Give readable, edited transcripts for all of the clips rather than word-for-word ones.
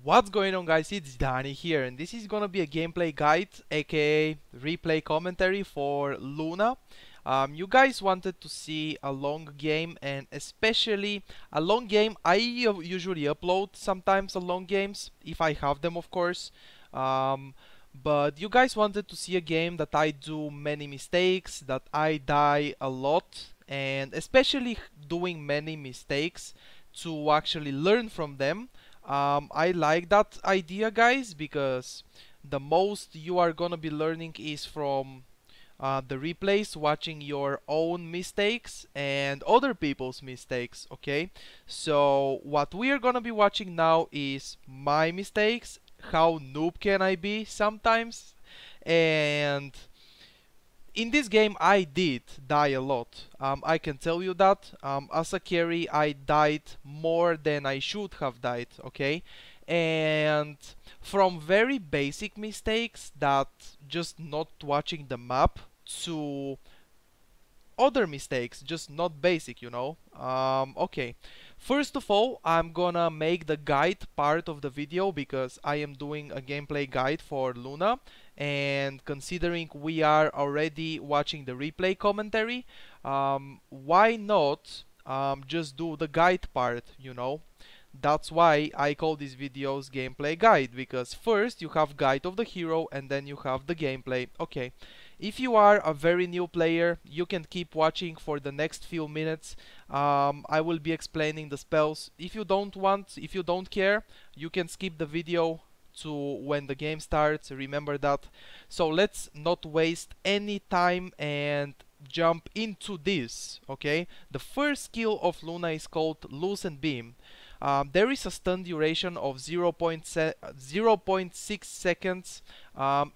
What's going on, guys? It's Danny here, and this is gonna be a gameplay guide, aka replay commentary for Luna. You guys wanted to see a long game, and especially a long game. I usually upload sometimes a long games, if I have them, of course. But you guys wanted to see a game that I do many mistakes, that I die a lot, and especially doing many mistakes to actually learn from them. I like that idea, guys, because the most you are gonna be learning is from the replays, watching your own mistakes and other people's mistakes, okay? So what we are gonna be watching now is my mistakes, how noob can I be sometimes, and in this game I did die a lot. I can tell you that. As a carry I died more than I should have died, okay? And from very basic mistakes, that just not watching the map, to other mistakes, just not basic, you know. Okay, first of all, I'm gonna make the guide part of the video because I am doing a gameplay guide for Luna, and considering we are already watching the replay commentary, why not just do the guide part, you know? That's why I call these videos gameplay guide, because first you have guide of the hero and then you have the gameplay. Okay, if you are a very new player, you can keep watching for the next few minutes. I will be explaining the spells. If you don't care, you can skip the video to when the game starts, remember that. So let's not waste any time and jump into this, okay? The first skill of Luna is called Loosen Beam. There is a stun duration of 0.6 seconds.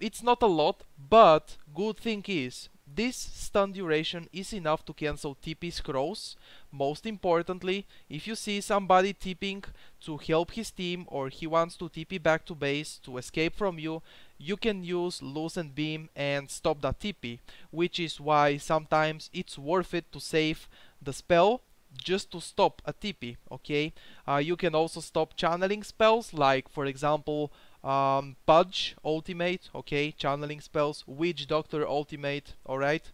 It's not a lot, but good thing is this stun duration is enough to cancel TP scrolls. Most importantly, if you see somebody TPing to help his team, or he wants to TP back to base to escape from you, you can use Loosen Beam and stop that TP, which is why sometimes it's worth it to save the spell just to stop a TP, okay? You can also stop channeling spells, like for example Purge ultimate, okay? Channeling spells, Witch Doctor ultimate, alright?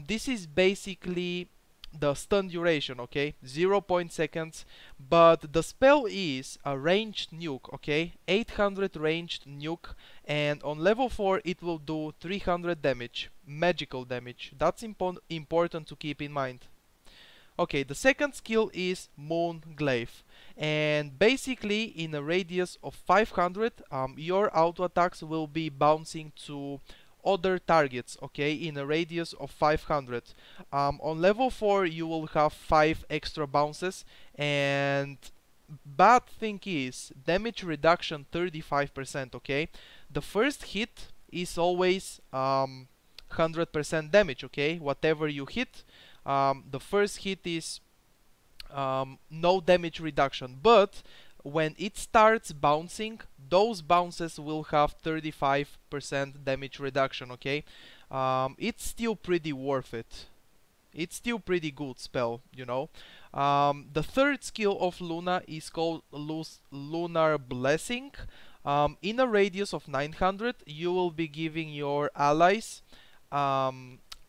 This is basically the stun duration, okay? 0.6 seconds, but the spell is a ranged nuke, okay? 800 ranged nuke, and on level 4 it will do 300 damage, magical damage. That's important to keep in mind. Okay, the second skill is Moon Glaive, and basically in a radius of 500 your auto attacks will be bouncing to other targets, okay, in a radius of 500. On level 4 you will have 5 extra bounces, and bad thing is damage reduction 35%, okay? The first hit is always 100% damage, okay? Whatever you hit, the first hit is no damage reduction, but when it starts bouncing, those bounces will have 35% damage reduction, okay? It's still pretty worth it. It's still pretty good spell, you know. The third skill of Luna is called Lunar Blessing. In a radius of 900, you will be giving your allies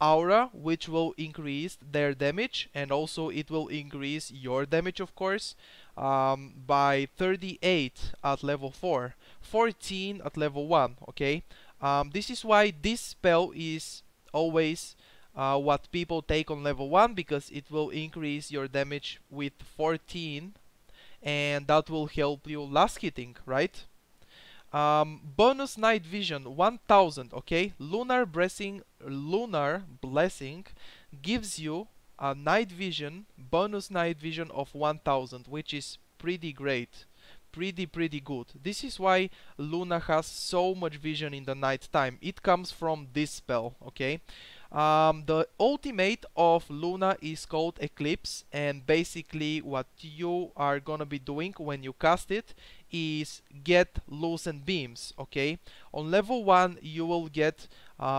aura, which will increase their damage, and also it will increase your damage, of course, by 38 at level 4, 14 at level 1, okay? This is why this spell is always what people take on level 1, because it will increase your damage with 14, and that will help you last hitting, right? Bonus night vision 1000, okay? Lunar blessing gives you a night vision, bonus night vision of 1000, which is pretty great, pretty good. This is why Luna has so much vision in the night time. It comes from this spell, okay? The ultimate of Luna is called Eclipse, and basically what you are gonna be doing when you cast it is get Loosen Beams, okay? On level 1 you will get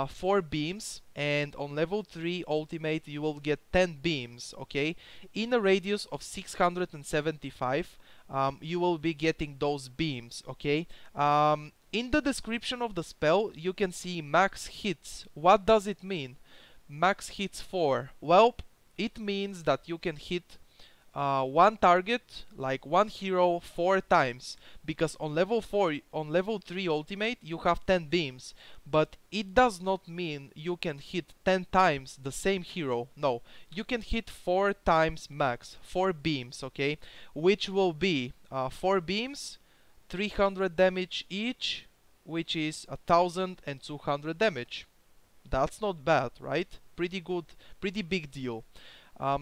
4 beams, and on level 3 ultimate you will get 10 beams, okay? In a radius of 675, you will be getting those beams, okay? In the description of the spell you can see max hits. What does it mean? Max hits 4. Well, it means that you can hit one target, like one hero, 4 times, because on level 3 ultimate you have 10 beams, but it does not mean you can hit 10 times the same hero. No, you can hit 4 times max, 4 beams, okay, which will be 4 beams, 300 damage each, which is 1200 damage. That's not bad, right? Pretty good, pretty big deal.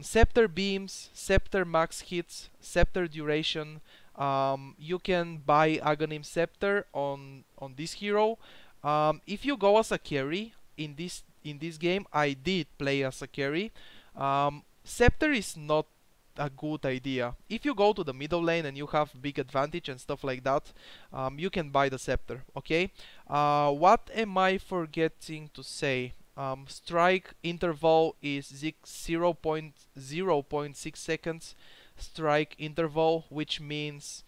Scepter beams, scepter max hits, scepter duration. You can buy Aghanim Scepter on this hero. If you go as a carry in this game, I did play as a carry. Scepter is not a good idea. If you go to the middle lane and you have big advantage and stuff like that, you can buy the scepter. Okay. What am I forgetting to say? Strike interval is 0.6 seconds strike interval, which means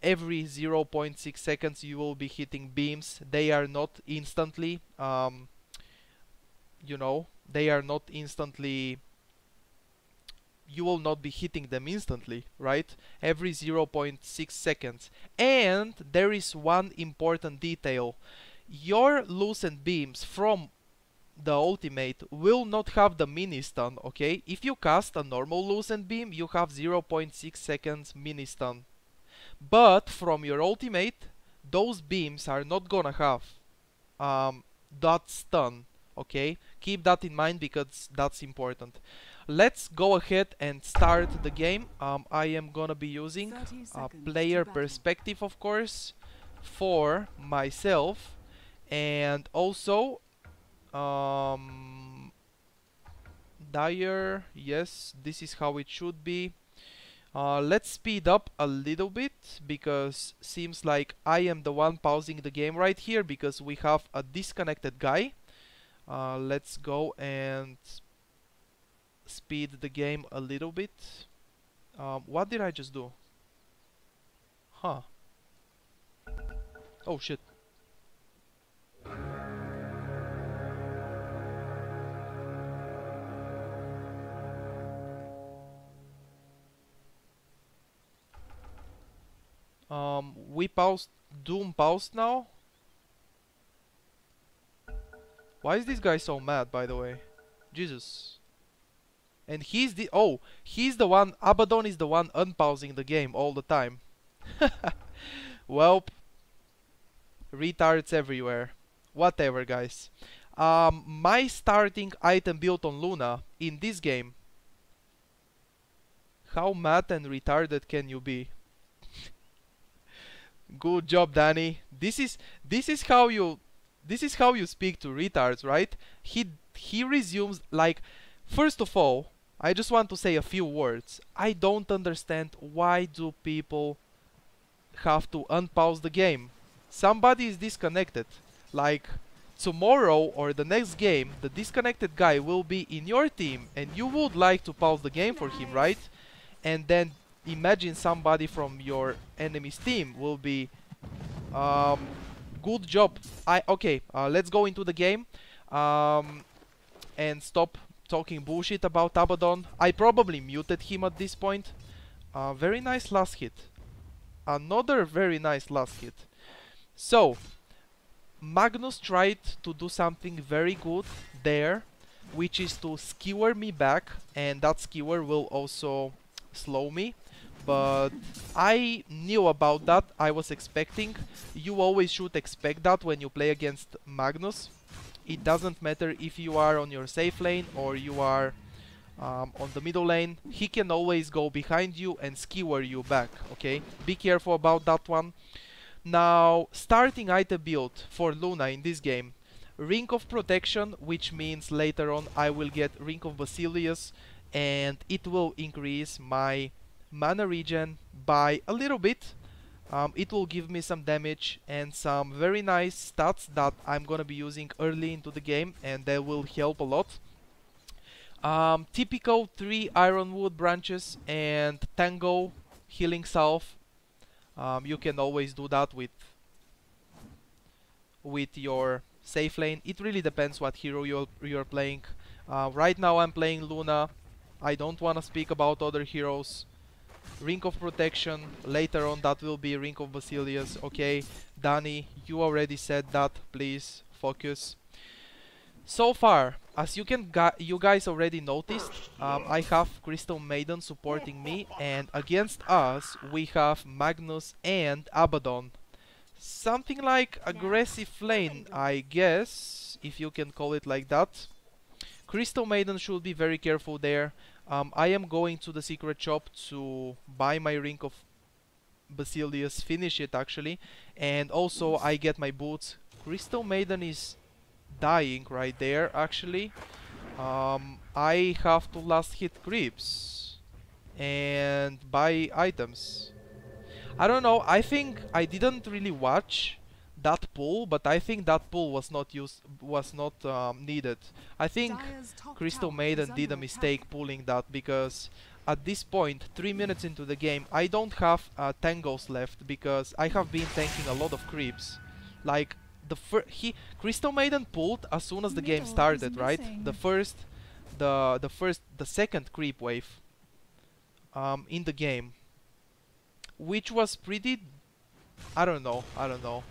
every 0.6 seconds you will be hitting beams. They are not instantly, you know, they are not instantly, you will not be hitting them instantly, right? Every 0.6 seconds. And there is one important detail. Your loosened beams from the ultimate will not have the mini stun, okay? If you cast a normal loosened beam, you have 0.6 seconds mini stun. But from your ultimate, those beams are not gonna have that stun, okay? Keep that in mind because that's important. Let's go ahead and start the game. I am gonna be using a player perspective, of course, for myself, and also Dire, yes, this is how it should be. Let's speed up a little bit because seems like I am the one pausing the game right here because we have a disconnected guy. Let's go and speed the game a little bit. What did I just do? Huh. Oh shit. We paused, Doom paused now? Why is this guy so mad, by the way? Jesus. And he's the, oh, he's the one, Abaddon is the one unpausing the game all the time. Well, retards everywhere. Whatever, guys. My starting item built on Luna in this game. How mad and retarded can you be? Good job, Danny. This is how you speak to retards, right? He resumes like, first of all, I just want to say a few words. I don't understand why do people have to unpause the game. Somebody is disconnected. Like tomorrow or the next game, the disconnected guy will be in your team and you would like to pause the game for him, right? And then imagine somebody from your enemy's team will be good job. Okay, let's go into the game and stop talking bullshit about Abaddon. I probably muted him at this point. Very nice last hit. Another very nice last hit. So Magnus tried to do something very good there, which is to skewer me back, and that skewer will also slow me. But I knew about that. I was expecting. You always should expect that when you play against Magnus. It doesn't matter if you are on your safe lane or you are on the middle lane. He can always go behind you and skewer you back, okay? Be careful about that one. Now, starting item build for Luna in this game. Ring of Protection, which means later on I will get Ring of Basilius, and it will increase my mana regen by a little bit. It will give me some damage and some very nice stats that I'm gonna be using early into the game, and they will help a lot. Typical 3 ironwood branches and tango healing salve. You can always do that with your safe lane. It really depends what hero you're playing. Right now I'm playing Luna. I don't want to speak about other heroes. Ring of Protection, later on that will be Ring of Basilius. Okay, Danny, you already said that, please focus. So far, as you guys already noticed, I have Crystal Maiden supporting me, and against us we have Magnus and Abaddon. Something like aggressive lane, I guess, if you can call it like that. Crystal Maiden should be very careful there. I am going to the secret shop to buy my Ring of Basilius, finish it actually, and also I get my boots. Crystal Maiden is dying right there actually. I have to last hit creeps and buy items. I don't know, I think I didn't really watch that pull, but I think that pull was not needed. I think Crystal Maiden did a mistake pulling that, because at this point, 3 minutes into the game, I don't have tangos left because I have been tanking a lot of creeps. Like Crystal Maiden pulled as soon as the game started, right? The second creep wave in the game, which was pretty, I don't know,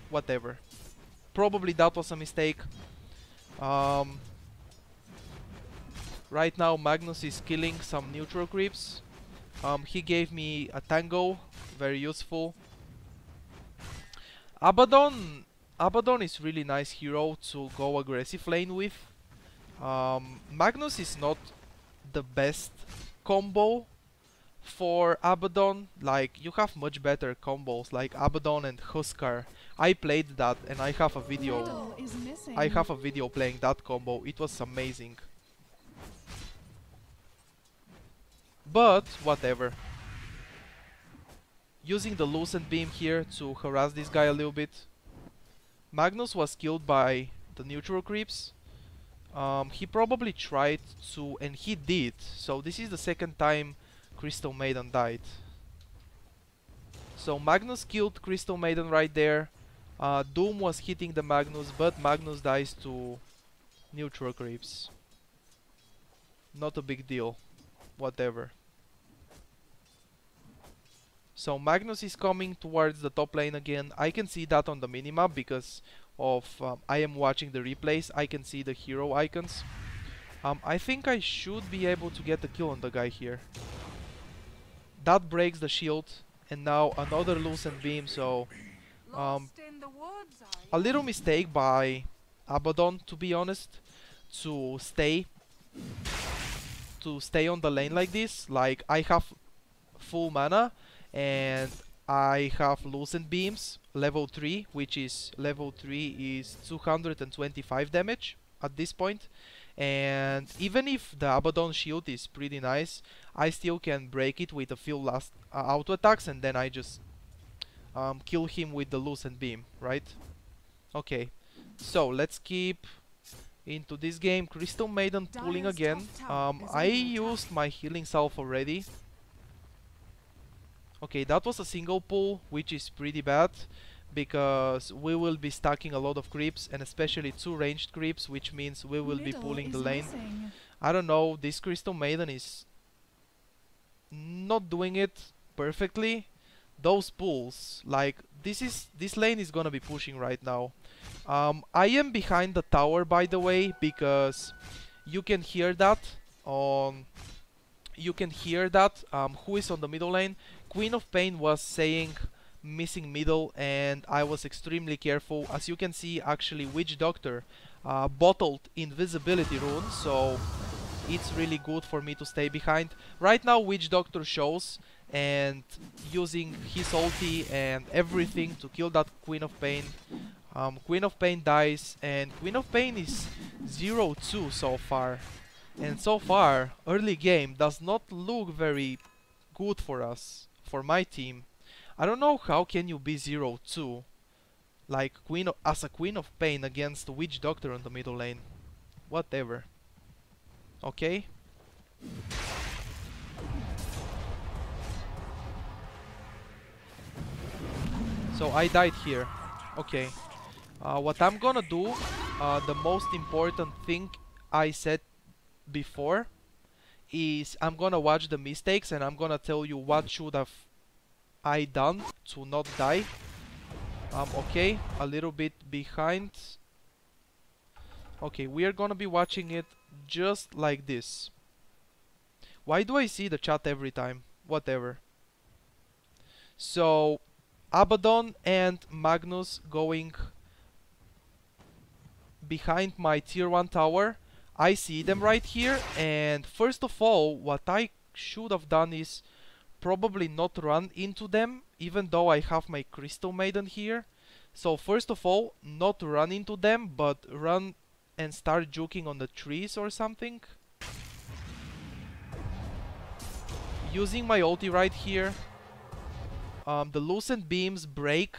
whatever. Probably that was a mistake. Right now Magnus is killing some neutral creeps. He gave me a tango, very useful. Abaddon is really nice hero to go aggressive lane with. Magnus is not the best combo for Abaddon. Like, you have much better combos like Abaddon and Huskar. I played that and I have a video. Playing that combo. It was amazing. But whatever. Using the Lucent Beam here to harass this guy a little bit. Magnus was killed by the neutral creeps. He probably tried to, and he did. So this is the second time Crystal Maiden died. So Magnus killed Crystal Maiden right there. Doom was hitting the Magnus, but Magnus dies to neutral creeps. Not a big deal. Whatever. So Magnus is coming towards the top lane again. I can see that on the minimap because of I am watching the replays. I can see the hero icons. I think I should be able to get the kill on the guy here. That breaks the shield, and now another Lucent Beam, so a little mistake by Abaddon, to be honest, to stay on the lane like this. Like, I have full mana and I have Lucent Beams level 3, which is level 3 is 225 damage at this point. And even if the Abaddon shield is pretty nice, I still can break it with a few last auto attacks, and then I just kill him with the Lucent Beam, right? Okay, so let's keep into this game. Crystal Maiden pulling again. I used my healing salve already. Okay, that was a single pull, which is pretty bad, because we will be stacking a lot of creeps, and especially 2 ranged creeps, which means we will be pulling the lane. I don't know, this Crystal Maiden is not doing it perfectly. Those pulls, like, this lane is gonna be pushing right now. I am behind the tower, by the way, because you can hear that on... who is on the middle lane? Queen of Pain was saying missing middle, and I was extremely careful. As you can see, actually Witch Doctor bottled invisibility rune, so it's really good for me to stay behind. Right now Witch Doctor shows, and using his ulti and everything to kill that Queen of Pain. Queen of Pain dies, and Queen of Pain is 0-2 so far. And so far, early game does not look very good for us, for my team. I don't know how can you be 0-2 like as a Queen of Pain against Witch Doctor on the middle lane. Whatever. Okay. So I died here. Okay. What I'm gonna do, the most important thing I said before, is I'm gonna watch the mistakes and I'm gonna tell you what should have I done to not die. Okay, a little bit behind. Okay, we are gonna be watching it just like this. Why do I see the chat every time? Whatever. So, Abaddon and Magnus going behind my tier 1 tower. I see them right here, and first of all, what I should have done is probably not run into them, even though I have my Crystal Maiden here. So first of all, not run into them, but run and start juking on the trees or something. Using my ulti right here. The Lucent Beams break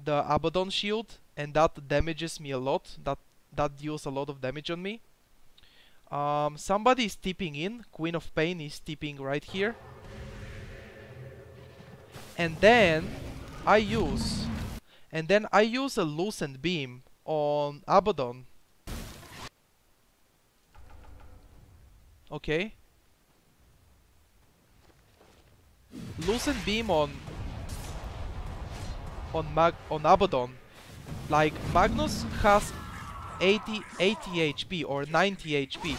the Abaddon shield, and that damages me a lot. That deals a lot of damage on me. Somebody is tipping in. Queen of Pain is tipping right here. And then I use a Lucent Beam on Abaddon. Okay. Lucent Beam on Abaddon. Like, Magnus has 80 HP or 90 HP.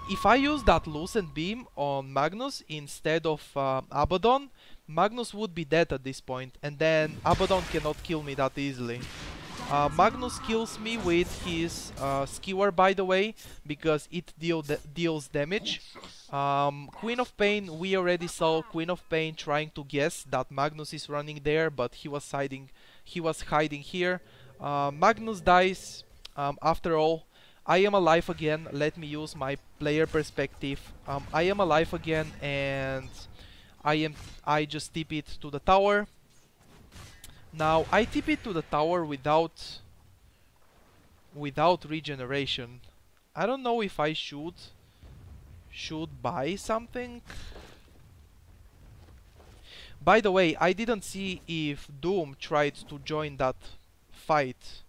If I use that Lucent Beam on Magnus instead of Abaddon, Magnus would be dead at this point, and then Abaddon cannot kill me that easily. Magnus kills me with his skewer, by the way, because it deals damage. Queen of Pain, we already saw Queen of Pain trying to guess that Magnus is running there, but he was hiding here. Magnus dies. After all, I am alive again. Let me use my player perspective. I am alive again, and I just tip it to the tower. Now I tip it to the tower without regeneration. I don't know if I should buy something. By the way, I didn't see if Doom tried to join that fight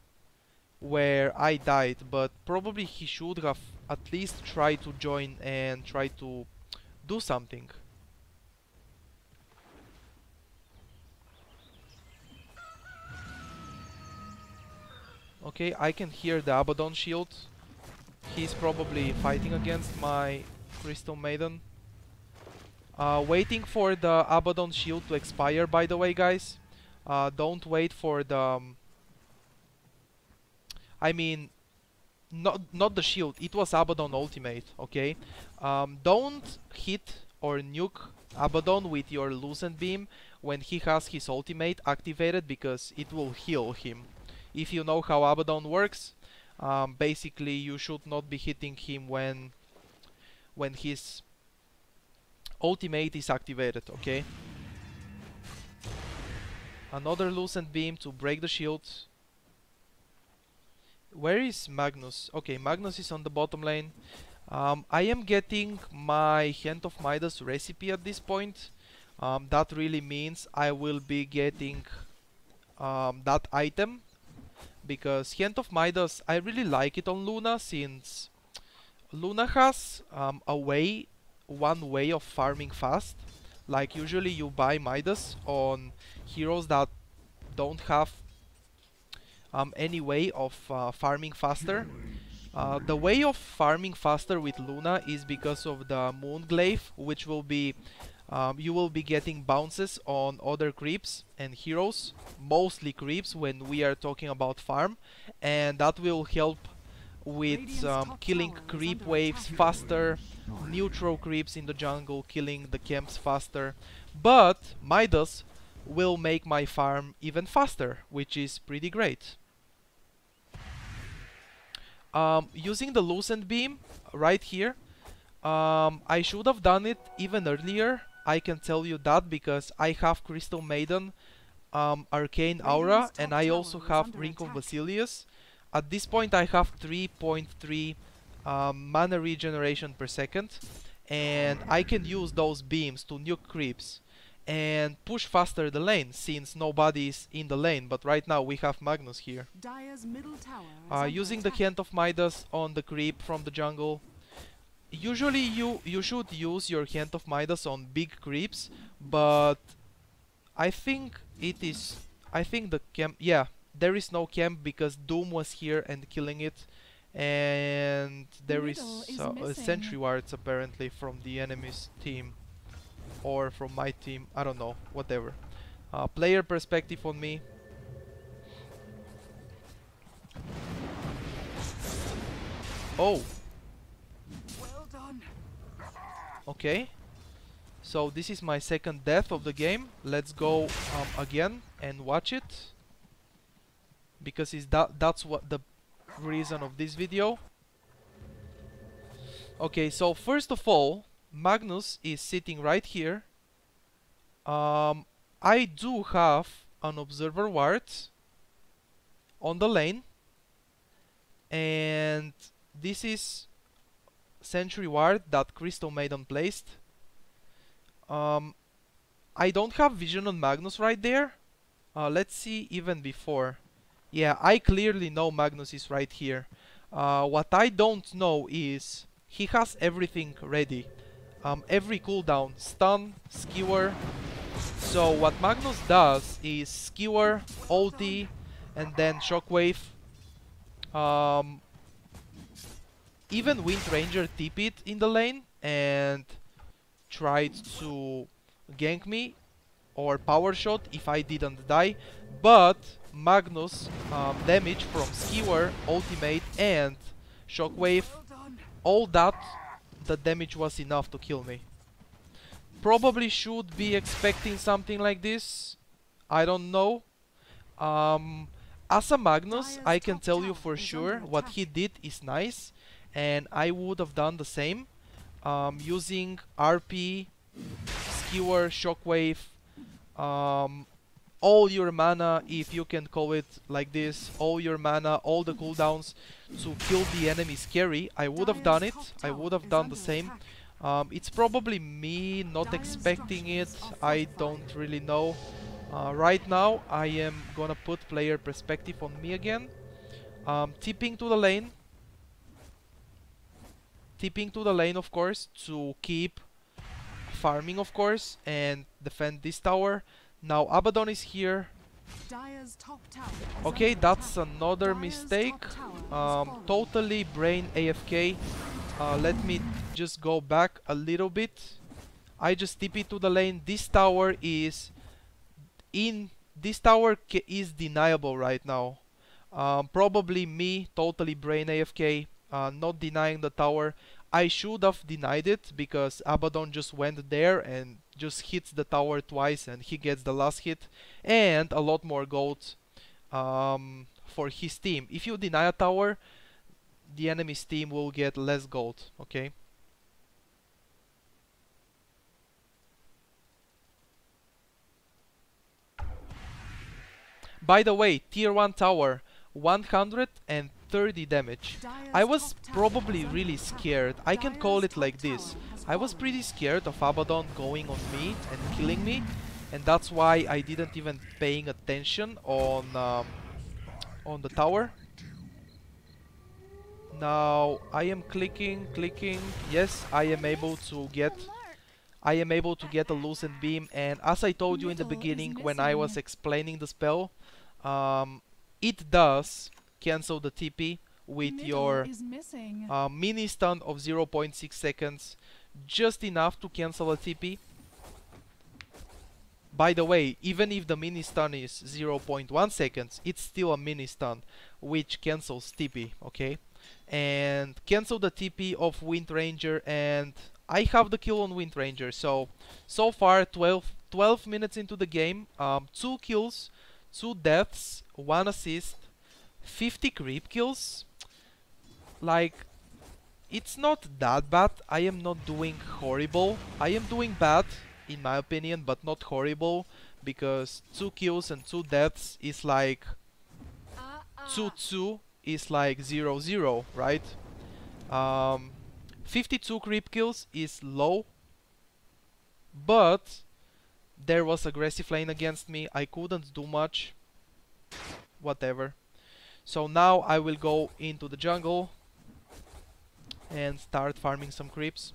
where I died, but probably he should have at least tried to join and try to do something. Okay, I can hear the Abaddon shield. He's probably fighting against my Crystal Maiden. Waiting for the Abaddon shield to expire, by the way, guys. Don't wait for the... I mean, not the shield, it was Abaddon ultimate, okay? Don't hit or nuke Abaddon with your Lucent Beam when he has his ultimate activated, because it will heal him. If you know how Abaddon works, basically you should not be hitting him when his ultimate is activated, okay? Another Lucent Beam to break the shield. Where is Magnus? Okay, Magnus is on the bottom lane. I am getting my Hand of Midas recipe at this point. That really means I will be getting that item, because Hand of Midas, I really like it on Luna, since Luna has one way of farming fast. Like, usually you buy Midas on heroes that don't have any way of farming faster. The way of farming faster with Luna is because of the Moonglaive, which will be you will be getting bounces on other creeps and heroes, mostly creeps when we are talking about farm, and that will help with killing creep waves faster, neutral creeps in the jungle, killing the camps faster. But Midas will make my farm even faster, which is pretty great. Using the Lucent Beam right here, I should have done it even earlier, I can tell you that because I have Crystal Maiden, Arcane Aura, and I also have Ring of Basilius. At this point I have 3.3 mana regeneration per second, and I can use those beams to nuke creeps and push faster the lane, since nobody is in the lane, but right now we have Magnus here. Using the Hand of Midas on the creep from the jungle. Usually you should use your Hand of Midas on big creeps, but I think the camp, yeah, there is no camp because Doom was here and killing it, and there is sentry wards apparently from the enemy's team or from my team, I don't know, whatever. Player perspective on me. Oh. Well done. Okay. So this is my second death of the game. Let's go again and watch it, because that's what the reason of this video. Okay, so first of all, Magnus is sitting right here. I do have an observer ward on the lane, and this is sentry ward that Crystal Maiden placed. I don't have vision on Magnus right there. Let's see even before. Yeah, I clearly know Magnus is right here. What I don't know is he has everything ready. Every cooldown, stun, skewer. So what Magnus does is skewer, ulti, and then shockwave. Even Wind Ranger TP'd in the lane and tried to gank me or power shot if I didn't die, but Magnus damage from skewer, ultimate, and shockwave, all that, the damage was enough to kill me. Probably should be expecting something like this, I don't know. As a Magnus, I can tell you for sure what he did is nice, and I would have done the same. Using RP, skewer, shockwave, all your mana, if you can call it like this, all your mana, all the cooldowns to kill the enemy's carry. I would have done it, I would have done the same. It's probably me not expecting it, I don't really know. Right now I am gonna put player perspective on me again. TPing to the lane. TPing to the lane, of course, to keep farming, of course, and defend this tower. Now Abaddon is here. Okay, that's another mistake. Totally brain AFK. Let me just go back a little bit. I just TP to the lane. This tower is is deniable right now. Probably me, totally brain AFK, not denying the tower. I should have denied it because Abaddon just went there and just hits the tower twice and he gets the last hit and a lot more gold for his team. If you deny a tower, the enemy's team will get less gold, okay? By the way, tier 1 tower, 130 damage. I was probably really scared. I can call it like this. I was pretty scared of Abaddon going on me and killing me, and that's why I didn't even paying attention on the tower. Now I am clicking. Yes, I am able to get a loosened beam, and as I told you in the beginning when I was explaining the spell, it does cancel the TP with your mini stun of 0.6 seconds, just enough to cancel a TP. By the way, even if the mini stun is 0.1 seconds, it's still a mini stun which cancels TP, okay? And cancel the TP of Wind Ranger, and I have the kill on Wind Ranger. So far 12 minutes into the game, 2 kills, 2 deaths, 1 assist, 50 creep kills. Like, it's not that bad. I am not doing horrible. I am doing bad in my opinion, but not horrible, because 2 kills and 2 deaths is like 2-2 is like 0-0, right? 52 creep kills is low, but there was aggressive lane against me. I couldn't do much. Whatever. So now I will go into the jungle and start farming some creeps.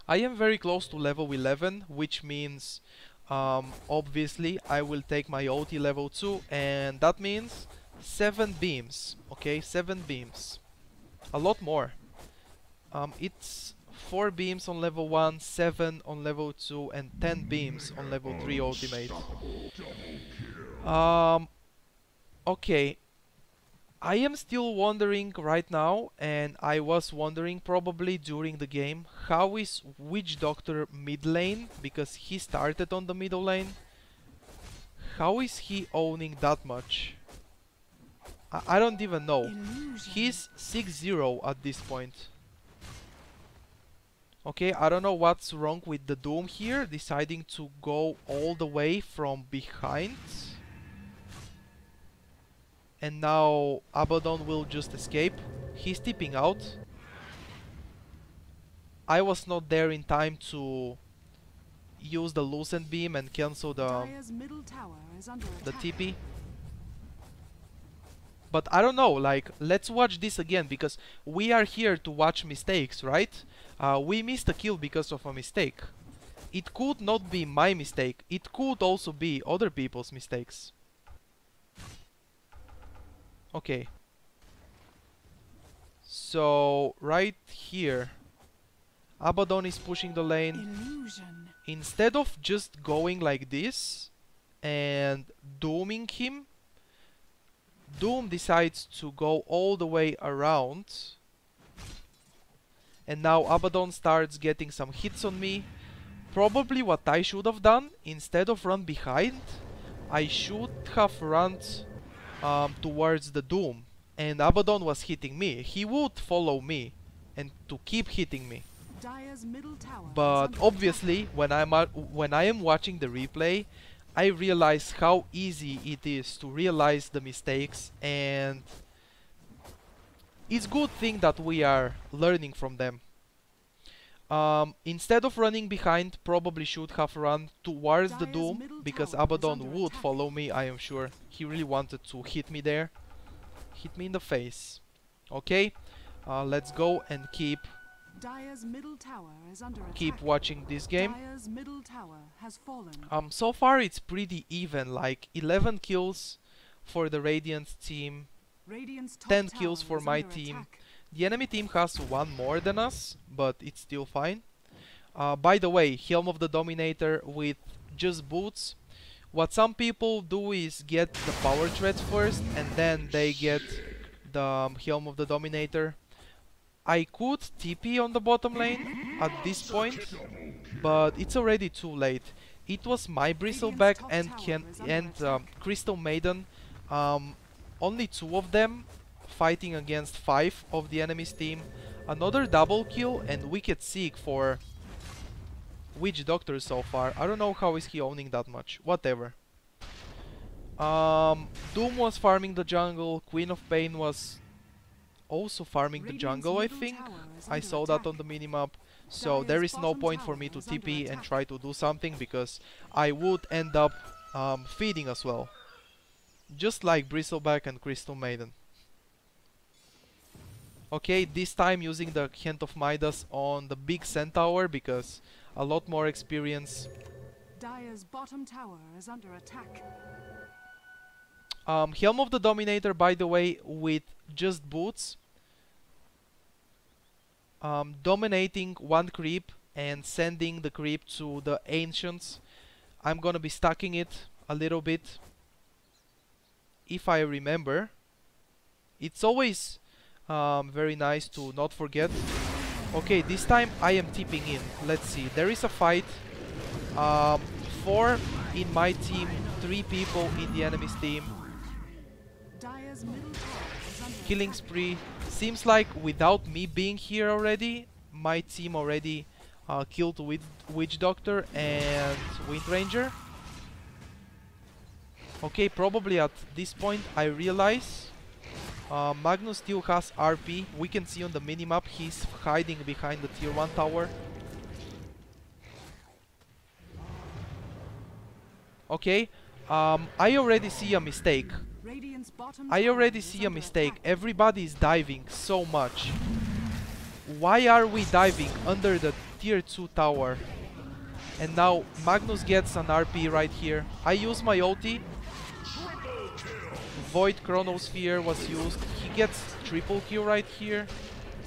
I am very close to level 11, which means obviously I will take my OT level 2, and that means 7 beams. Okay, 7 beams. A lot more. It's 4 beams on level 1, 7 on level 2, and 10 beams on level 3 ultimate. Okay. I am still wondering right now, and I was wondering probably during the game, how is Witch Doctor mid lane, because he started on the middle lane. How is he owning that much? I don't even know. He's 6-0 at this point. Okay, I don't know what's wrong with the Doom here, deciding to go all the way from behind. And now Abaddon will just escape. He's tipping out. I was not there in time to use the Lucent Beam and cancel the TP. But I don't know, like, let's watch this again, because we are here to watch mistakes, right? We missed a kill because of a mistake. It could not be my mistake. It could also be other people's mistakes. Okay. So, right here, Abaddon is pushing the lane. Instead of just going like this and dooming him, Doom decides to go all the way around. And now Abaddon starts getting some hits on me. Probably what I should have done, instead of run behind, I should have run towards the Doom, and Abaddon was hitting me. He would follow me and to keep hitting me. But obviously, when I am watching the replay, I realize how easy it is to realize the mistakes, and it's a good thing that we are learning from them. Instead of running behind, probably should have run towards the Doom, because Abaddon would follow me, I am sure. He really wanted to hit me there. Hit me in the face. Okay, let's go and keep watching this game. So far it's pretty even, like 11 kills for the Radiant team, 10 kills for my team. The enemy team has 1 more than us, but it's still fine. By the way, Helm of the Dominator with just boots. What some people do is get the power threats first, and then they get the Helm of the Dominator. I could TP on the bottom lane at this point, but it's already too late. It was my Bristleback and Crystal Maiden, only 2 of them fighting against 5 of the enemy's team. Another double kill and Wicked Seek for Witch Doctor so far. I don't know how is he owning that much. Whatever. Doom was farming the jungle. Queen of Pain was also farming the jungle, I think. I saw that on the minimap. So there is no point for me to TP and try to do something, because I would end up feeding as well. Just like Bristleback and Crystal Maiden. Okay, this time using the Hand of Midas on the big Centaur, because a lot more experience. Dire's bottom tower is under attack. Helm of the Dominator, by the way, with just boots, dominating 1 creep and sending the creep to the Ancients. I'm gonna be stacking it a little bit, if I remember. It's always very nice to not forget. Okay, this time I am tipping in. Let's see, there is a fight. 4 in my team, 3 people in the enemy's team. Killing spree. Seems like without me being here already, my team already killed Witch Doctor and Wind Ranger. Okay, probably at this point I realize Magnus still has RP. We can see on the minimap he's hiding behind the tier 1 tower. Okay, I already see a mistake. I already see a mistake. Everybody is diving so much. Why are we diving under the tier 2 tower? And now Magnus gets an RP right here. I use my ulti. Void Chronosphere was used. He gets triple kill right here.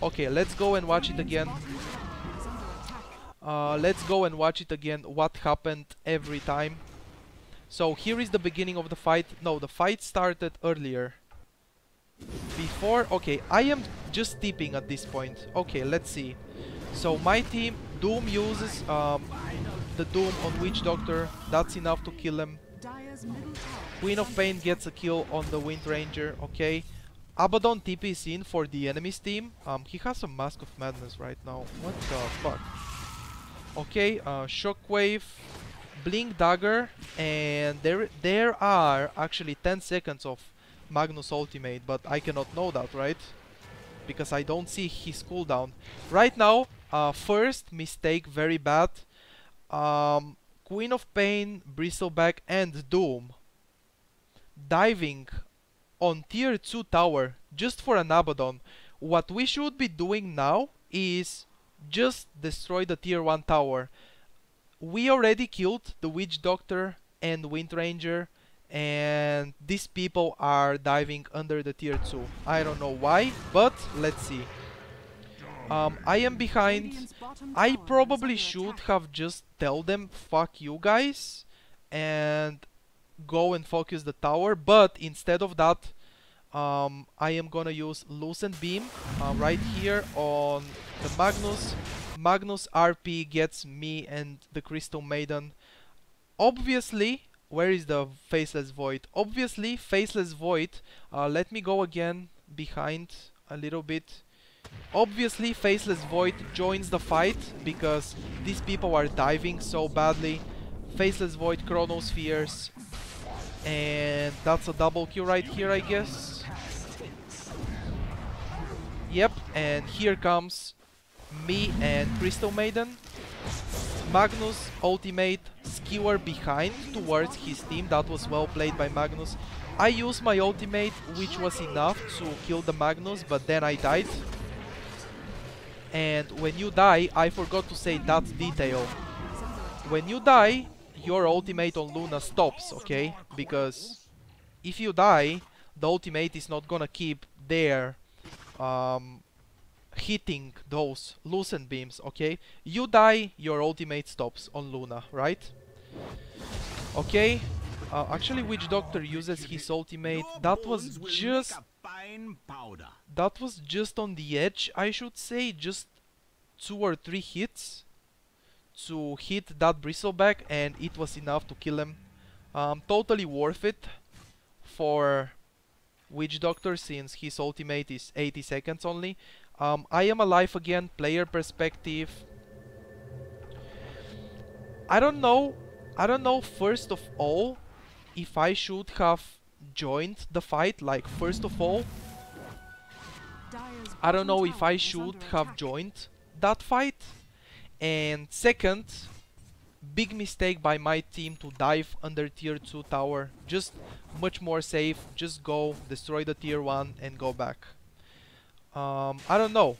Okay, let's go and watch it again. Let's go and watch it again. What happened every time. So here is the beginning of the fight. No, the fight started earlier. Before, okay, I am just tipping at this point. Okay, let's see. So my team, Doom uses the Doom on Witch Doctor. That's enough to kill him. Queen of Pain gets a kill on the Wind Ranger. Okay, Abaddon TP's in for the enemy's team. He has a Mask of Madness right now. What the fuck? Okay, Shockwave, Blink Dagger, and there are actually 10 seconds of Magnus ultimate, but I cannot know that, right? Because I don't see his cooldown. Right now, first mistake, very bad. Queen of Pain, Bristleback, and Doom diving on tier 2 tower just for an Abaddon. What we should be doing now is just destroy the tier 1 tower. We already killed the Witch Doctor and Wind Ranger, and these people are diving under the tier 2. I don't know why, but let's see. I am behind. I probably should have just tell them fuck you guys and go and focus the tower, but instead of that I am gonna use Lucent Beam right here on the Magnus. Magnus RP gets me and the Crystal Maiden. Obviously, where is the Faceless Void? Obviously, Faceless Void, let me go again behind a little bit. Obviously, Faceless Void joins the fight because these people are diving so badly. Faceless Void, Chronospheres, and that's a double kill right here, I guess. Yep, and here comes me and Crystal Maiden. Magnus ultimate, skewer behind towards his team. That was well played by Magnus. I used my ultimate, which was enough to kill the Magnus, but then I died. And when you die, I forgot to say that detail. When you die, your ultimate on Luna stops, okay? Because if you die, the ultimate is not gonna keep there hitting those Lucent Beams, okay? You die, your ultimate stops on Luna, right? Okay, actually Witch Doctor uses his ultimate. That was just on the edge, I should say, just 2 or 3 hits to hit that Bristleback, and it was enough to kill him. Totally worth it for Witch Doctor since his ultimate is 80 seconds only. I am alive again, player perspective. I don't know first of all if I should have joined the fight, like first of all. I don't know if I should have joined that fight. And second, big mistake by my team to dive under tier 2 tower. Just much more safe, just go, destroy the tier 1 and go back. I don't know.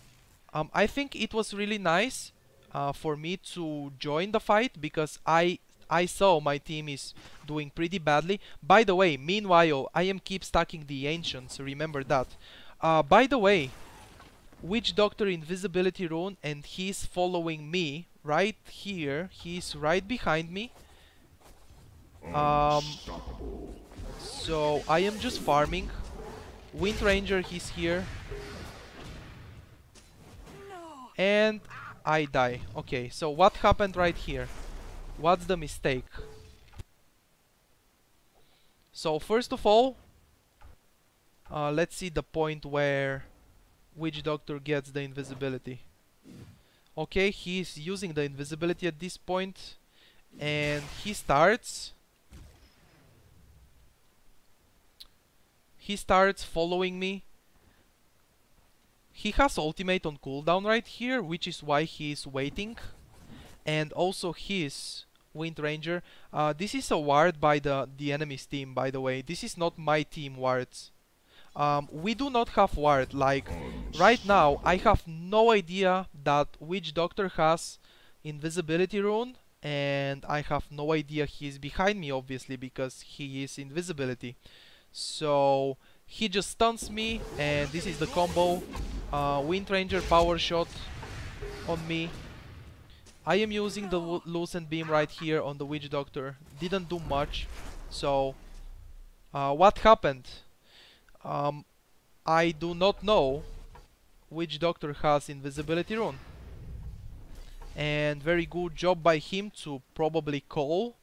I think it was really nice for me to join the fight because I saw my team is doing pretty badly. By the way, meanwhile, I am keep stacking the Ancients, remember that. By the way, Witch Doctor invisibility rune, and he's following me right here. He's right behind me. So I am just farming. Wind Ranger, he's here. And I die. Okay, so what happened right here? What's the mistake? So first of all, let's see the point where Witch Doctor gets the invisibility. Okay, he's using the invisibility at this point, and he starts following me. He has ultimate on cooldown right here, which is why he's waiting. And also his Wind Ranger. This is a ward by the enemy's team, by the way. This is not my team wards. We do not have ward. Like, right now, I have no idea that Witch Doctor has invisibility rune, and I have no idea he's behind me, obviously, because he is invisibility. So he just stuns me, and this is the combo. Wind Ranger power shot on me. I am using the Lucent Beam right here on the Witch Doctor. Didn't do much. So what happened? I do not know. Witch Doctor has invisibility rune. And very good job by him to probably call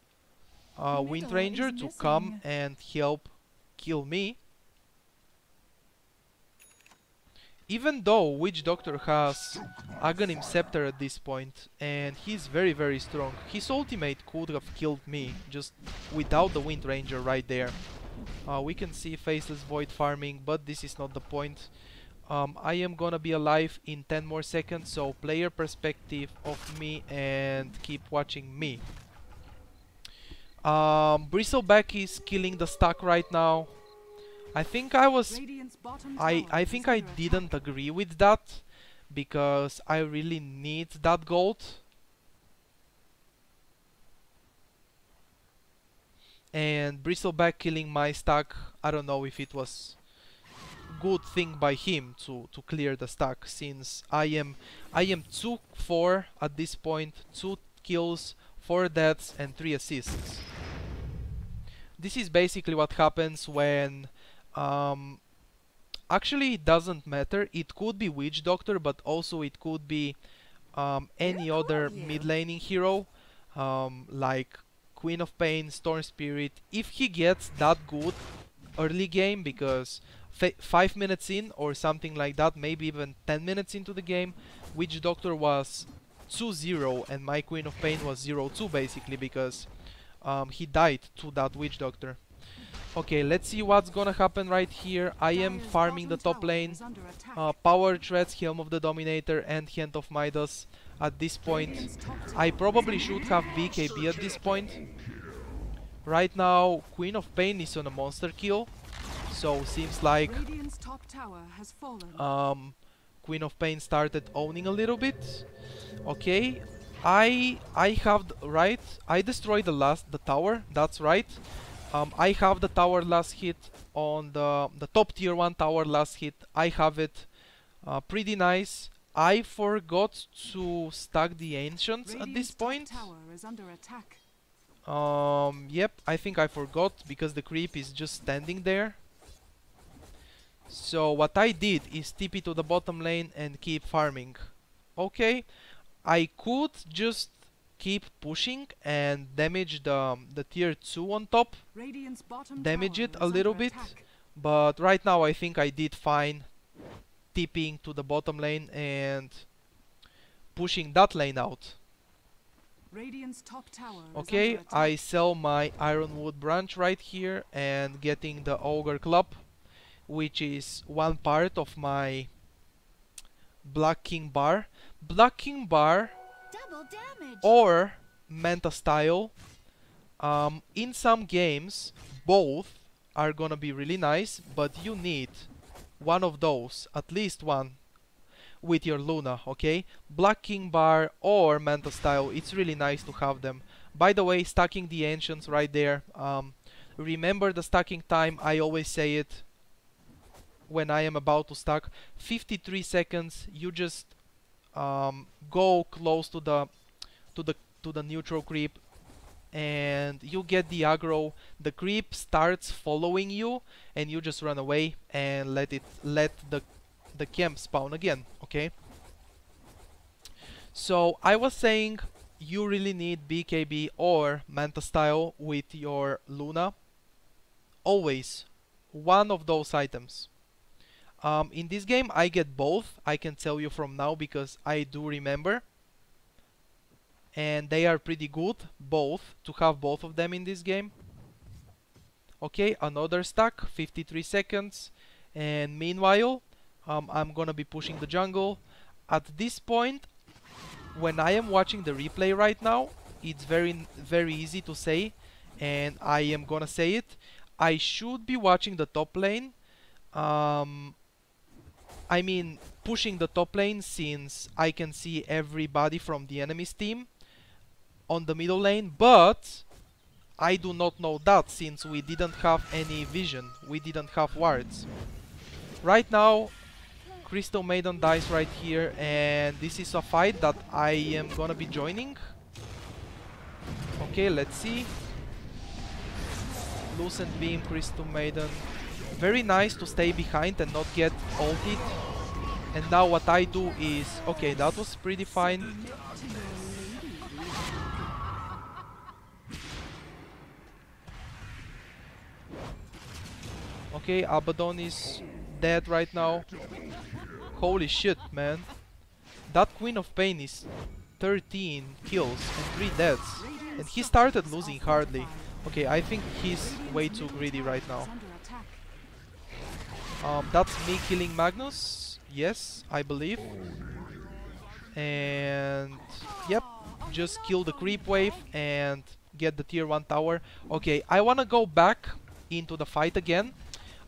Wind Ranger to come and help kill me. Even though Witch Doctor has Aghanim Scepter at this point, and he's very very strong. His ultimate could have killed me just without the Wind Ranger right there. We can see Faceless Void farming, but this is not the point. I am gonna be alive in 10 more seconds, so player perspective of me and keep watching me. Bristleback is killing the stack right now. I think I think I didn't agree with that, because I really need that gold. And Bristleback killing my stack, I don't know if it was good thing by him to clear the stack, since I am 2-4 at this point, 2 kills, 4 deaths and 3 assists. This is basically what happens when actually it doesn't matter. It could be Witch Doctor, but also it could be any other mid laning hero, like Queen of Pain, Storm Spirit. If he gets that good early game, because 5 minutes in or something like that, maybe even 10 minutes into the game, Witch Doctor was 2-0 and my Queen of Pain was 0-2 basically, because he died to that Witch Doctor. Okay, let's see what's gonna happen right here. I am farming the top lane. Power Threads, Helm of the Dominator and Hand of Midas at this point. I probably should have BKB at this point. Right now, Queen of Pain is on a monster kill. So seems like Queen of Pain started owning a little bit. Okay, I have right. I destroyed the tower. That's right. I have the tower last hit on the top tier 1 tower last hit. I have it. Pretty nice. I forgot to stack the ancients at this point. Yep, I think I forgot, because the creep is just standing there. So what I did is TP to the bottom lane and keep farming. Okay, I could just keep pushing and damage the tier 2 on top, damage it a little bit, but right now I think I did fine TPing to the bottom lane and pushing that lane out. Okay, I sell my Ironwood branch right here and getting the Ogre Club, which is one part of my Black King bar. Black King bar or Manta style. In some games both are gonna be really nice, but you need one of those, at least one, with your Luna, okay? Black King bar or Manta style, it's really nice to have them. By the way, stacking the ancients right there. Remember the stacking time, I always say it when I am about to stack. 53 seconds, you just go close to the neutral creep and you get the aggro. The creep starts following you and you just run away and let the camp spawn again, okay? So I was saying you really need BKB or Manta style with your Luna. Always one of those items. In this game I get both, I can tell you from now, because I do remember. and they are pretty good, both, to have both of them in this game. Okay, another stack, 53 seconds, and meanwhile, I'm gonna be pushing the jungle. At this point, when I am watching the replay right now, it's very easy to say, and I am gonna say it. I should be watching the top lane. I mean, pushing the top lane, since I can see everybody from the enemy's team on the middle lane, but I do not know that since we didn't have any vision, we didn't have wards. Right now, Crystal Maiden dies right here, and this is a fight that I am gonna be joining. Okay, let's see. Lucent Beam, Crystal Maiden. Very nice to stay behind and not get ulted. And now what I do is... Okay, that was pretty fine. Okay, Abaddon is dead right now. Holy shit, man. That Queen of Pain is 13 kills and 3 deaths. And he started losing hardly. Okay, I think he's way too greedy right now. That's me killing Magnus. Yes, I believe. And... Yep, just kill the creep wave and get the tier 1 tower. Okay, I wanna go back into the fight again.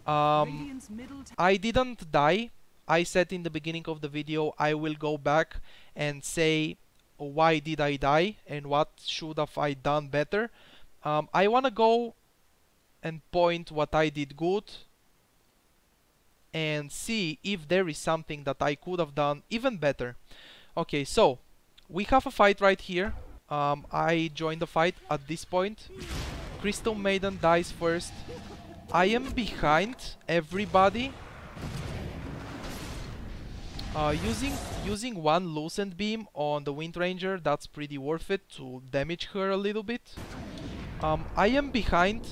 I didn't die. I said in the beginning of the video I will go back and say why did I die and what should have I done better. I wanna go and point what I did good and see if there is something that I could have done even better. Okay, so we have a fight right here. I joined the fight at this point. Crystal Maiden dies first. I am behind everybody. Using one Lucent Beam on the Wind Ranger, that's pretty worth it to damage her a little bit. I am behind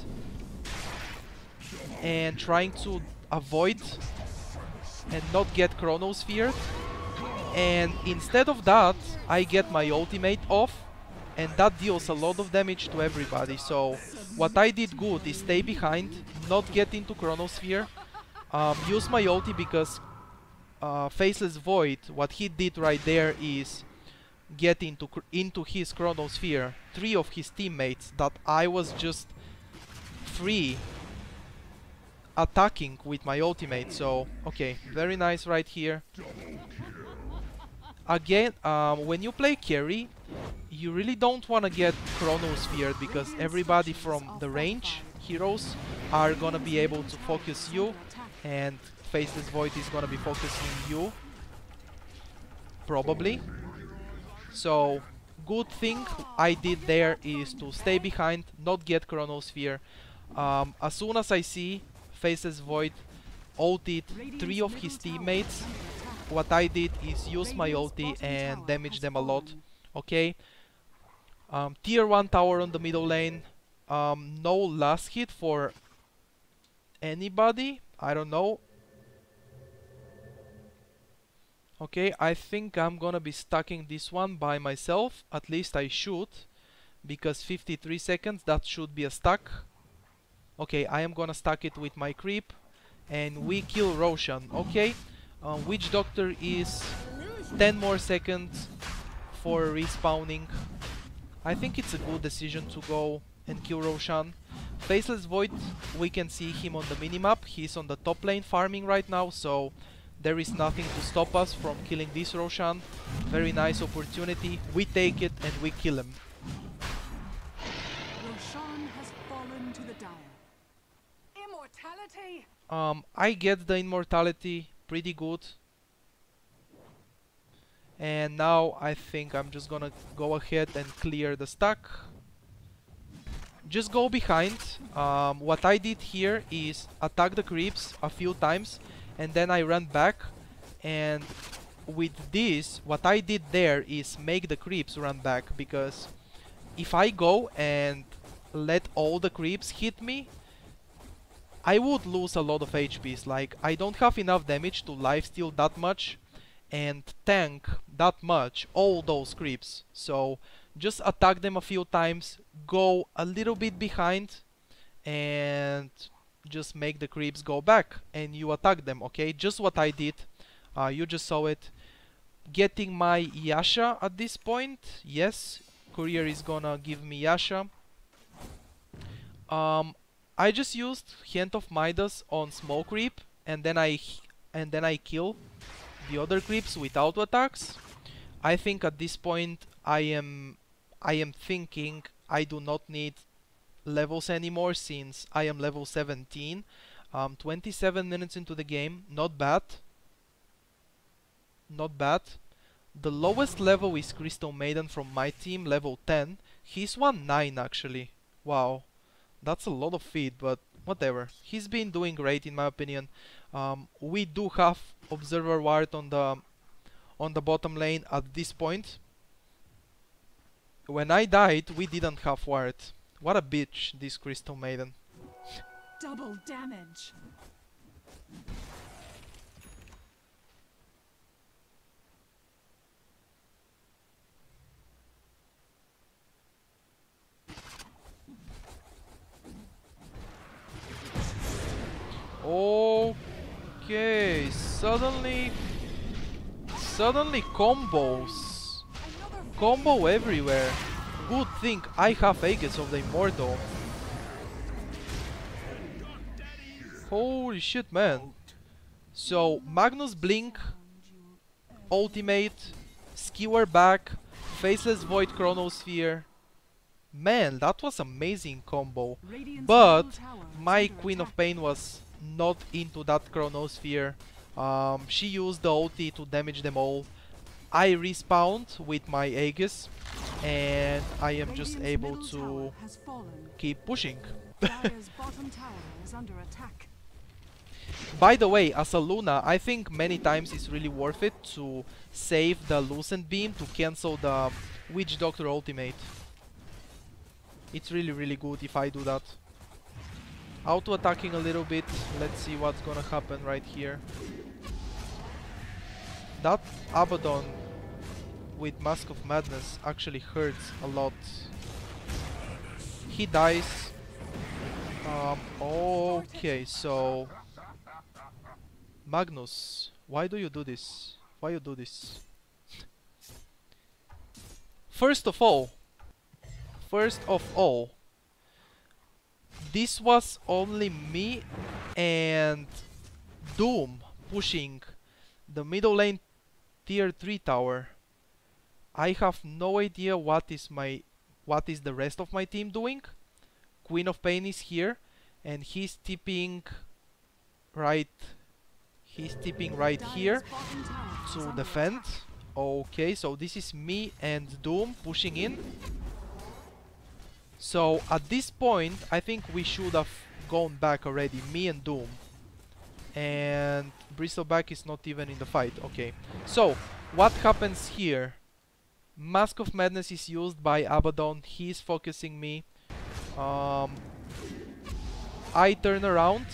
and trying to avoid and not get Chronosphered, and instead of that I get my ultimate off, and that deals a lot of damage to everybody. So what I did good is stay behind, not get into Chronosphere, use my ulti because Faceless Void, what he did right there is get into his Chronosphere 3 of his teammates that I was just free attacking with my ultimate. So okay, very nice right here. Again, when you play carry, you really don't want to get Chronosphered because everybody from the range heroes are gonna be able to focus you, and Faceless Void is gonna be focusing you probably. So good thing I did there is to stay behind, not get Chronosphere. As soon as I see Faceless Void ulted 3 of his teammates, what I did is use my ulti and damage them a lot. Okay, tier 1 tower on the middle lane. No last hit for anybody, I don't know. Okay, I think I'm gonna be stacking this one by myself, at least I should, because 53 seconds, that should be a stack. Okay, I am gonna stack it with my creep, and we kill Roshan. Okay, Witch Doctor is 10 more seconds for respawning. I think it's a good decision to go and kill Roshan. Faceless Void, we can see him on the minimap. He's on the top lane farming right now, so there is nothing to stop us from killing this Roshan. Very nice opportunity. We take it and we kill him. Roshan has fallen to the dire. Immortality! I get the immortality pretty good. And now I think I'm just gonna go ahead and clear the stack. Just go behind. What I did here is attack the creeps a few times and then I ran back, and with this what I did there is make the creeps run back, because if I go and let all the creeps hit me, I would lose a lot of HPs. Like, I don't have enough damage to lifesteal that much and tank that much all those creeps. So just attack them a few times, go a little bit behind, and just make the creeps go back, and you attack them, okay? Just what I did. You just saw it. Getting my Yasha at this point. Yes, Courier is gonna give me Yasha. I just used Hand of Midas on small creep, and then I kill the other creeps with auto attacks. I think at this point I am thinking I do not need levels anymore since I am level 17. 27 minutes into the game, not bad. Not bad. The lowest level is Crystal Maiden from my team, level 10. He's 1-9 actually. Wow. That's a lot of feed, but whatever. He's been doing great in my opinion. We do have Observer Ward on the bottom lane at this point. When I died, we didn't have Ward. What a bitch, this Crystal Maiden. Double damage. Okay, suddenly combos. Combo everywhere. Good thing I have Aegis of the Immortal. Holy shit, man. So, Magnus Blink, Ultimate, Skewer back, Faceless Void Chronosphere. Man, that was amazing combo. But my Queen of Pain was not into that Chronosphere. She used the ulti to damage them all. I respawned with my Aegis, and I am just able to keep pushing. By the way, as a Luna, I think many times it's really worth it to save the Lucent Beam to cancel the Witch Doctor ultimate. It's really good if I do that. Auto attacking a little bit. Let's see what's gonna happen right here. That Abaddon with Mask of Madness actually hurts a lot. He dies. Okay, so Magnus, why do you do this? Why you do this? First of all, this was only me and Doom pushing the middle lane tier 3 tower. I have no idea what is the rest of my team doing. Queen of Pain is here and he's tipping right here to defend. Okay, so this is me and Doom pushing in. So at this point I think we should have gone back already, me and Doom. And Bristleback is not even in the fight. Okay, so what happens here? Mask of Madness is used by Abaddon. He's focusing me. I turn around,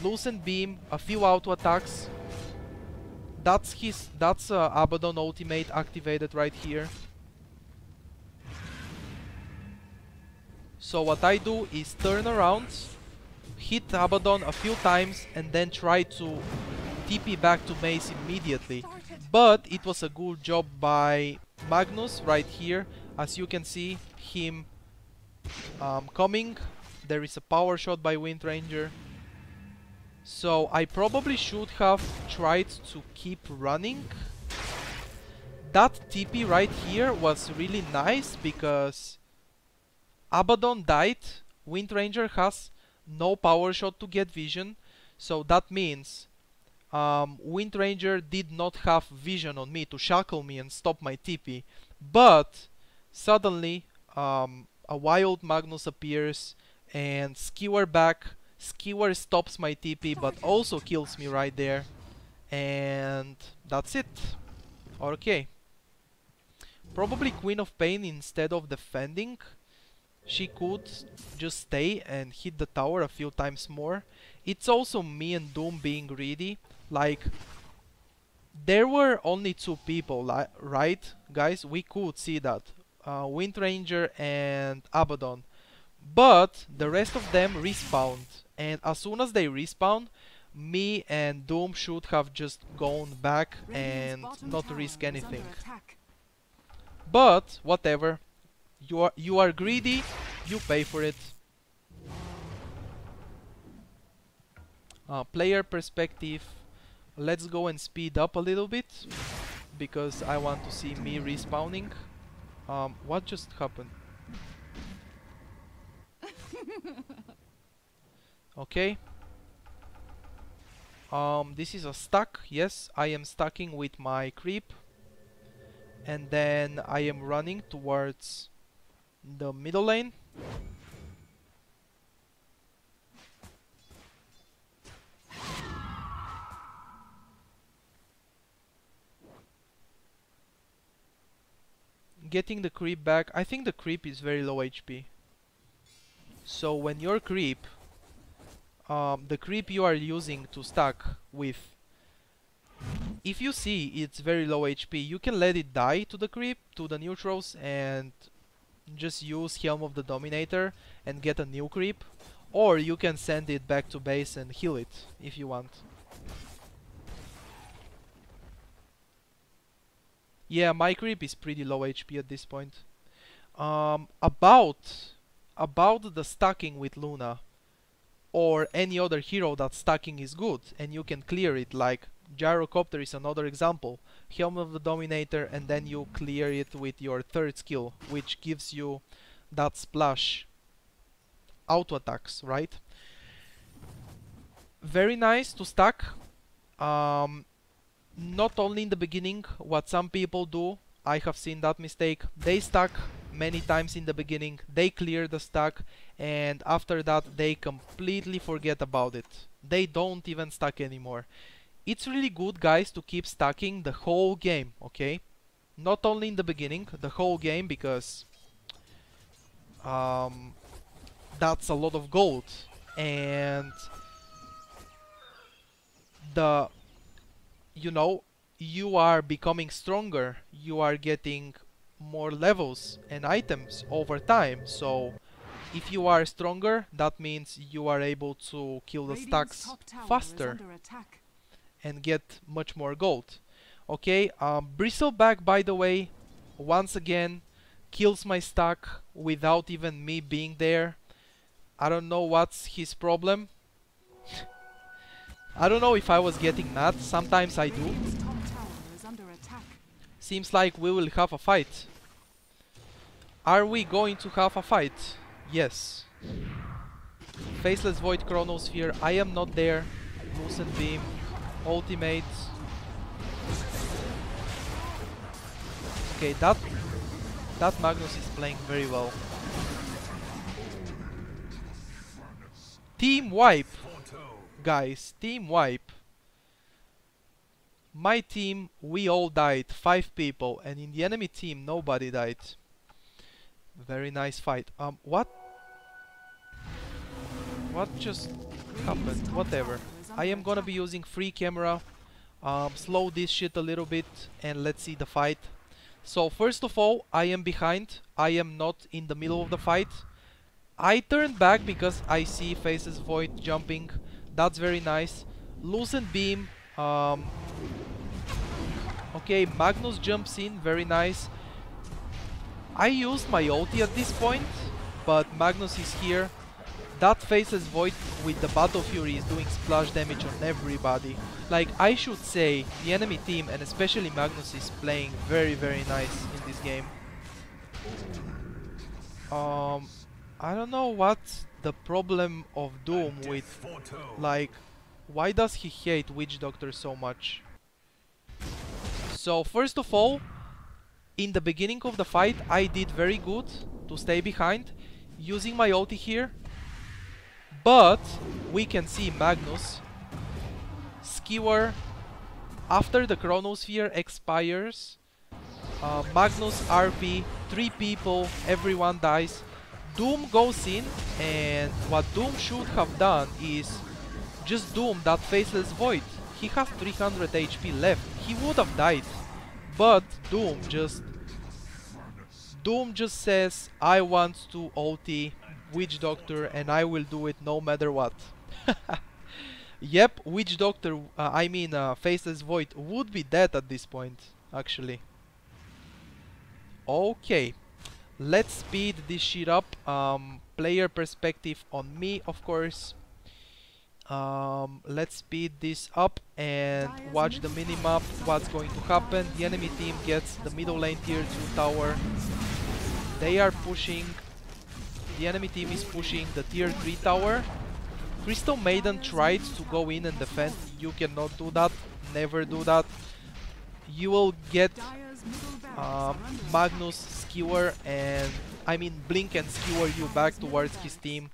Lucent Beam, a few auto attacks. That's Abaddon ultimate activated right here. So what I do is turn around, hit Abaddon a few times, and then try to TP back to Mace immediately. But it was a good job by Magnus right here. As you can see him coming. There is a power shot by Wind Ranger. So I probably should have tried to keep running. That TP right here was really nice because Abaddon died. Wind Ranger has no power shot to get vision. So that means Wind Ranger did not have vision on me to shackle me and stop my TP. But suddenly a wild Magnus appears and Skewer back. Skewer stops my TP but also kills me right there. And that's it. Okay. Probably Queen of Pain instead of defending. She could just stay and hit the tower a few times more. It's also me and Doom being greedy. Like, there were only 2 people, right, guys? We could see that. Wind Ranger and Abaddon. But the rest of them respawned, and as soon as they respawn, me and Doom should have just gone back and not risk anything. But whatever, you are greedy, you pay for it. Player perspective, let's go and speed up a little bit because I want to see me respawning. What just happened? Okay. This is a stack. Yes, I am stacking with my creep. And then I am running towards the middle lane. Getting the creep back. I think the creep is very low HP. So when your creep, the creep you are using to stack with, if you see it's very low HP, you can let it die to the creep, to the neutrals, and just use Helm of the Dominator and get a new creep. Or you can send it back to base and heal it if you want. Yeah, my creep is pretty low HP at this point. About the stacking with Luna or any other hero that stacking is good and you can clear it, like Gyrocopter is another example. Helm of the Dominator, and then you clear it with your third skill, which gives you that splash auto attacks, right? Very nice to stack. Not only in the beginning, what some people do, I have seen that mistake. They stack many times in the beginning, they clear the stack, and after that they completely forget about it. They don't even stack anymore. It's really good, guys, to keep stacking the whole game, okay? Not only in the beginning, the whole game, because that's a lot of gold. And you know, you are becoming stronger, you are getting more levels and items over time, so if you are stronger, that means you are able to kill the stacks faster and get much more gold. Okay, Bristleback, by the way, once again kills my stack without even me being there. I don't know what's his problem. I don't know if I was getting mad, sometimes I do. Seems like we will have a fight. Are we going to have a fight? Yes. Faceless Void Chronosphere, I am not there. Lucent Beam, Ultimate. Okay, that Magnus is playing very well. Team wipe! Guys, team wipe. My team, we all died, 5 people, and in the enemy team nobody died. Very nice fight. What just happened? Whatever. I am gonna be using free camera. Slow this shit a little bit and let's see the fight. So first of all, I am behind. I am not in the middle of the fight. I turned back because I see Faceless Void jumping. That's very nice. Lucent Beam. Okay, Magnus jumps in. Very nice. I used my ulti at this point, but Magnus is here. That Faceless Void with the Battle Fury is doing splash damage on everybody. Like, I should say, the enemy team, and especially Magnus, is playing very, very nice in this game. I don't know what's the problem of Doom with, like, why does he hate Witch Doctor so much? So, first of all, in the beginning of the fight, I did very good to stay behind, using my ulti here. But we can see Magnus skewer after the Chronosphere expires. Magnus RP, 3 people, everyone dies. Doom goes in, and what Doom should have done is just Doom that Faceless Void. He has 300 HP left. He would have died, but Doom Doom just says, I want to ulti Witch Doctor and I will do it no matter what. Yep, Witch Doctor, Faceless Void would be dead at this point, actually. Okay, let's speed this shit up. Player perspective on me, of course. Let's speed this up and watch the minimap. What's going to happen? The enemy team gets the middle lane tier 2 tower. They are pushing. The enemy team is pushing the tier 3 tower. Crystal Maiden tried to go in and defend. You cannot do that. Never do that. You will get Magnus skewer and blink and skewer you back towards his team.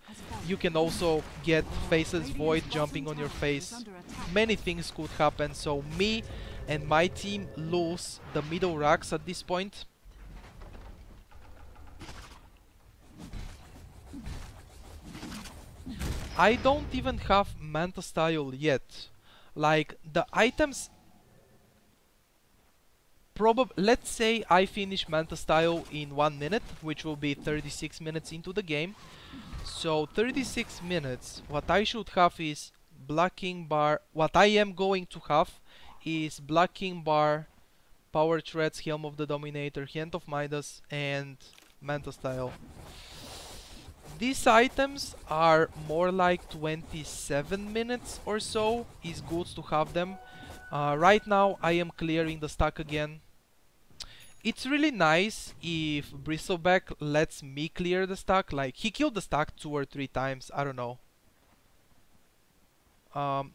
You can also get Faceless Void jumping on your face. Many things could happen, so me and my team lose the middle racks at this point. I don't even have Manta Style yet. Like, the items... let's say I finish Manta Style in 1 minute, which will be 36 minutes into the game. So 36 minutes, what I should have is blocking bar. What I am going to have is blocking bar, power threads, Helm of the Dominator, Hand of Midas, and Manta Style. These items are more like 27 minutes or so. Is good to have them. Right now I am clearing the stack again. It's really nice if Bristleback lets me clear the stack. Like, he killed the stack 2 or 3 times, I don't know.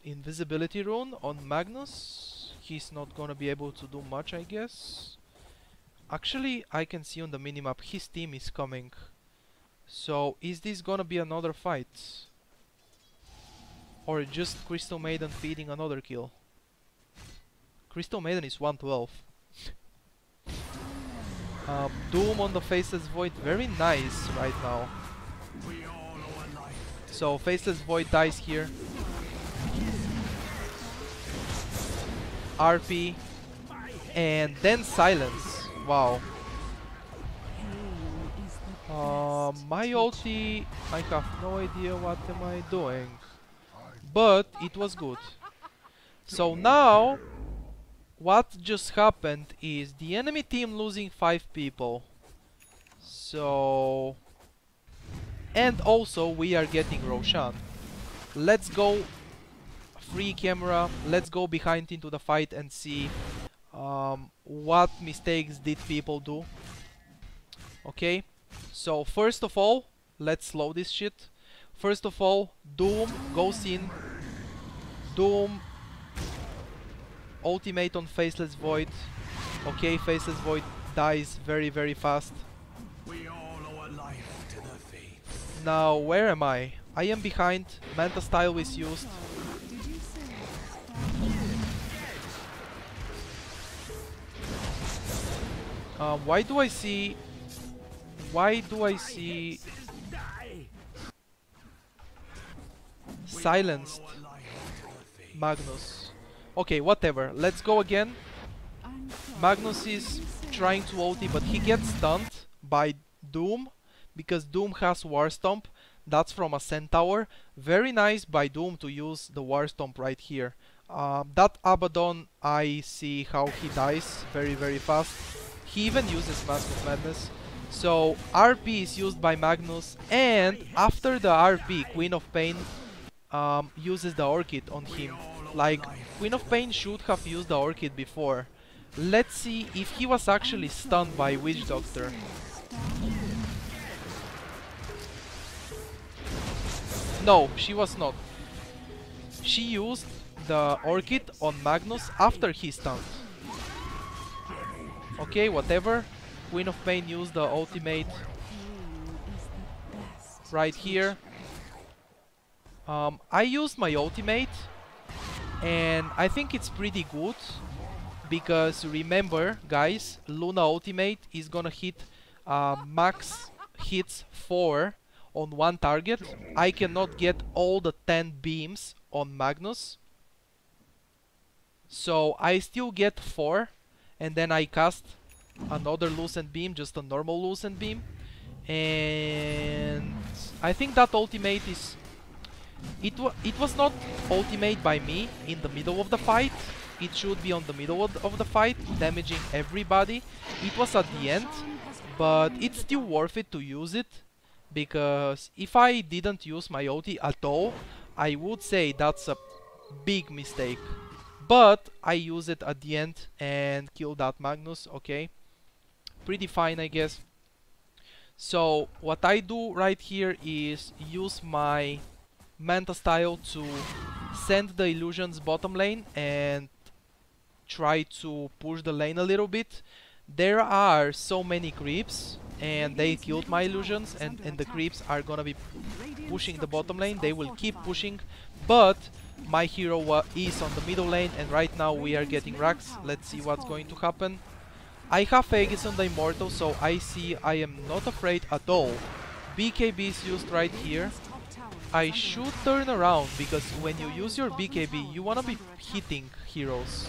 Invisibility rune on Magnus. He's not gonna be able to do much, I guess. Actually, I can see on the minimap his team is coming. So, is this gonna be another fight? Or just Crystal Maiden feeding another kill? Crystal Maiden is 112. Doom on the Faceless Void, very nice right now. So Faceless Void dies here. RP and then silence. Wow. My ulti, I have no idea what am I doing, but it was good. So now what just happened is the enemy team losing 5 people. So, and also we are getting Roshan. Let's go free camera. Let's go behind into the fight and see what mistakes did people do. Okay, so first of all, let's slow this shit. First of all, Doom goes in. Doom ultimate on Faceless Void. Okay, Faceless Void dies very, very fast. We all owe a life to the fates. Now, where am I? I am behind. Manta Style is used. Why do I see silenced Magnus? Okay, whatever. Let's go again. Magnus is trying to ulti, but he gets stunned by Doom because Doom has War Stomp. That's from a Centaur. Very nice by Doom to use the War Stomp right here. That Abaddon, I see how he dies very, very fast. He even uses Mask of Madness. So RP is used by Magnus, and after the RP, Queen of Pain uses the Orchid on him. Like, Queen of Pain should have used the Orchid before. Let's see if he was actually stunned by Witch Doctor. No, she was not. She used the Orchid on Magnus after he stunned. Okay, whatever. Queen of Pain used the ultimate right here. I used my ultimate, and I think it's pretty good because remember, guys, Luna ultimate is gonna hit max hits 4 on one target. I cannot get all the 10 beams on Magnus, so I still get 4, and then I cast another Lucent Beam, just a normal Lucent Beam. And I think that ultimate is... It was not ultimate by me in the middle of the fight. It should be on the middle of the fight, damaging everybody. It was at the end, but it's still worth it to use it, because if I didn't use my ulti at all, I would say that's a big mistake. But I use it at the end and kill that Magnus, okay? Pretty fine, I guess. So what I do right here is use my Manta style to send the illusions bottom lane and try to push the lane a little bit. There are so many creeps and they killed my illusions, and the creeps are gonna be pushing the bottom lane. They will keep pushing, but my hero is on the middle lane, and right now we are getting racks. Let's see what's going to happen. I have Aegis on the Immortal, so I see I am not afraid at all. BKB is used right here. I should turn around, because when you use your BKB, you wanna be hitting heroes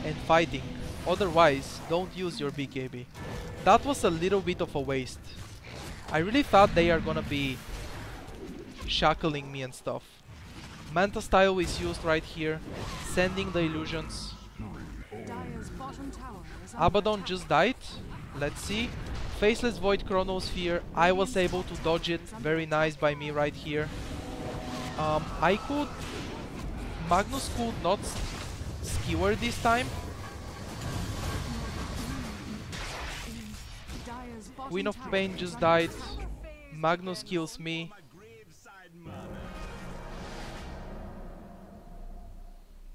and fighting. Otherwise, don't use your BKB. That was a little bit of a waste. I really thought they are gonna be shackling me and stuff. Manta style is used right here, sending the illusions. Abaddon just died. Let's see. Faceless Void Chronosphere. I was able to dodge it. Very nice by me right here. Magnus could not skewer this time. Queen of Pain just died. Magnus kills me.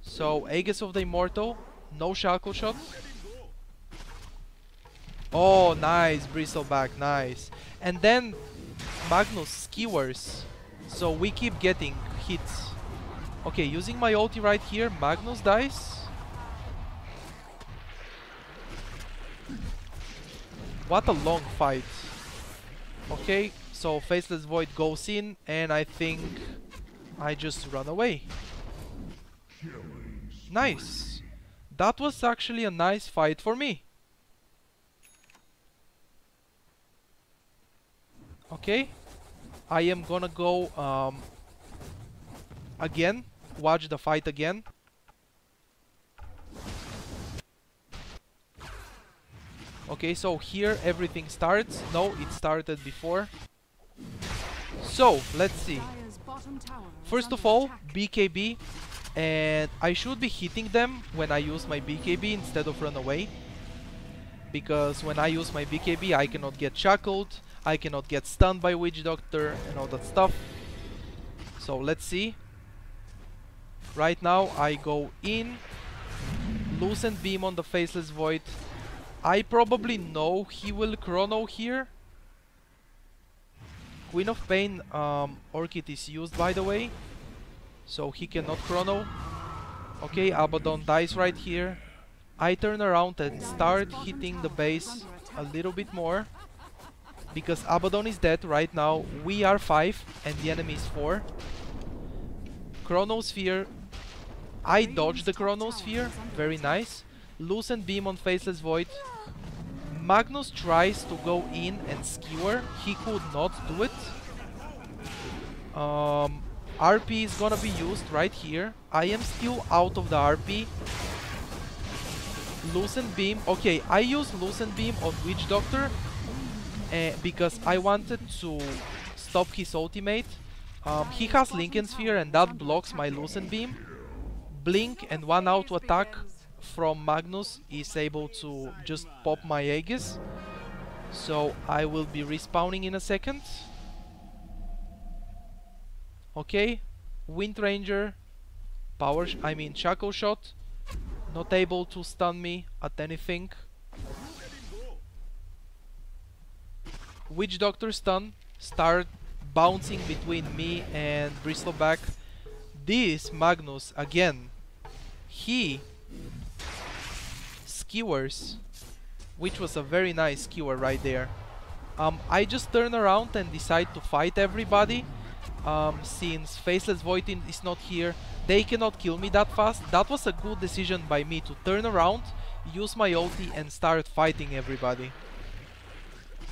So, Aegis of the Immortal. No Shackle Shot. Oh, nice. Bristleback, nice. And then Magnus skewers. So we keep getting hits. Okay, using my ulti right here, Magnus dies. What a long fight. Okay, so Faceless Void goes in, and I think I just run away. Nice. That was actually a nice fight for me. Okay, I am gonna go again, watch the fight again. Okay, so here everything starts. No, it started before. So, let's see. First of all, BKB, and I should be hitting them when I use my BKB instead of run away. Because when I use my BKB, I cannot get shackled, I cannot get stunned by Witch Doctor and all that stuff. So let's see. Right now I go in, Lucent Beam on the Faceless Void. I probably know he will chrono here. Queen of Pain Orchid is used, by the way, so he cannot chrono. Okay, Abaddon dies right here. I turn around and start hitting the base a little bit more, because Abaddon is dead right now. We are 5 and the enemy is 4. Chronosphere. I dodged the Chronosphere. Very nice. Lucent Beam on Faceless Void. Magnus tries to go in and skewer. He could not do it. RP is gonna be used right here. I am still out of the RP. Lucent Beam. Okay, I used Lucent Beam on Witch Doctor because I wanted to stop his ultimate. He has Lincoln Sphere and that blocks my Lucent Beam. Blink and 1 auto attack from Magnus is able to just pop my Aegis. So I will be respawning in a second. Okay, Wind Ranger, Shackle Shot, not able to stun me at anything. Witch Doctor stun, start bouncing between me and Bristleback. This Magnus, again, he skewers, which was a very nice skewer right there. I just turn around and decide to fight everybody. Since Faceless Void is not here, they cannot kill me that fast. That was a good decision by me to turn around, use my ulti and start fighting everybody.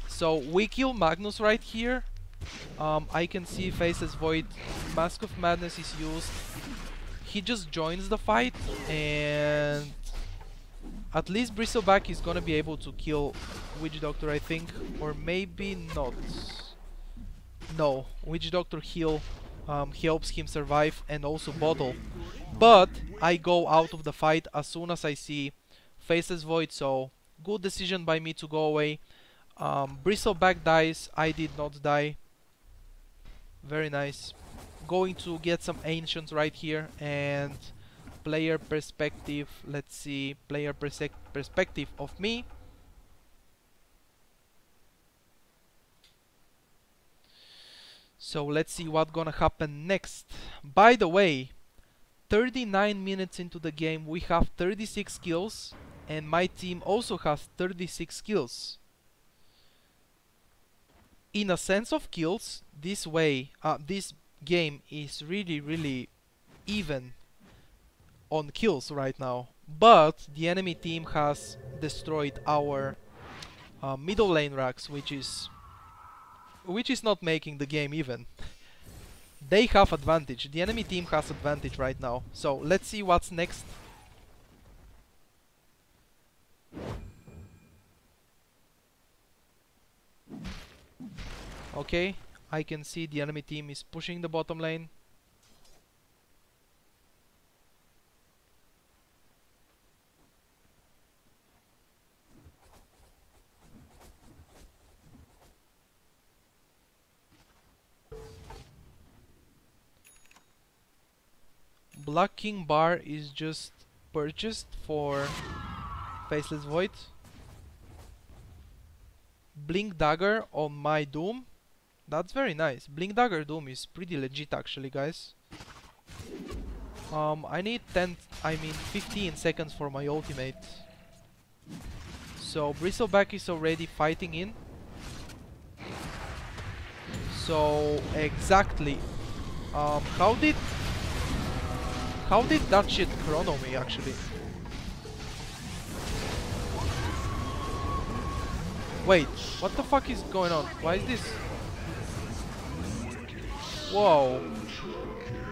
So we kill Magnus right here. I can see Faceless Void, Mask of Madness is used. He just joins the fight, and at least Bristleback is gonna be able to kill Witch Doctor, I think, or maybe not. No, Witch Doctor heal helps him survive and also bottle. But I go out of the fight as soon as I see Faceless Void, so good decision by me to go away. Bristleback dies, I did not die. Very nice. Going to get some Ancients right here, and player perspective, let's see, player perspective of me. So let's see what's gonna happen next. By the way, 39 minutes into the game we have 36 kills, and my team also has 36 kills. In a sense of kills, this game is really even on kills right now. But the enemy team has destroyed our middle lane racks, which is not making the game even. They have advantage. The enemy team has advantage right now. So let's see what's next. Okay, I can see the enemy team is pushing the bottom lane. Black King bar is just purchased for Faceless Void. Blink Dagger on my Doom. That's very nice. Blink Dagger Doom is pretty legit actually, guys. I need 15 seconds for my ultimate. So Bristleback is already fighting in. So exactly. How did that shit chrono me actually? Wait, what the fuck is going on? Why is this? Whoa.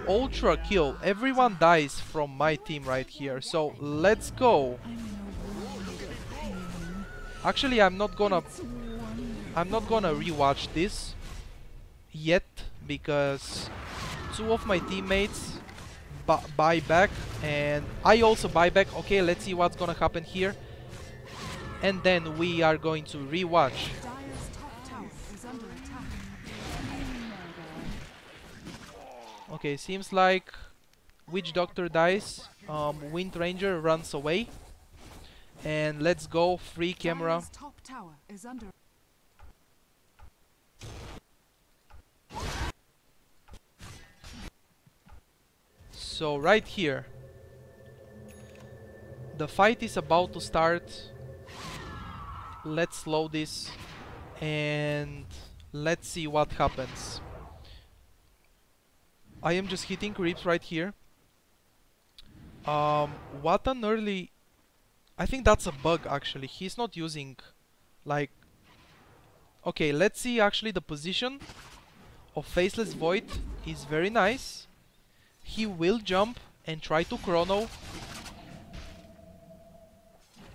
Ultra kill. Everyone dies from my team right here. So let's go. Actually, I'm not gonna rewatch this yet because two of my teammates buy back and I also buy back. Okay, let's see what's gonna happen here. And then we are going to rewatch. Okay, seems like Witch Doctor dies, Wind Ranger runs away, and let's go free camera. So right here, the fight is about to start. Let's slow this and let's see what happens. I am just hitting creeps right here. What an early... I think that's a bug actually. He's not using like... Okay, let's see actually the position of Faceless Void is very nice. He will jump and try to chrono.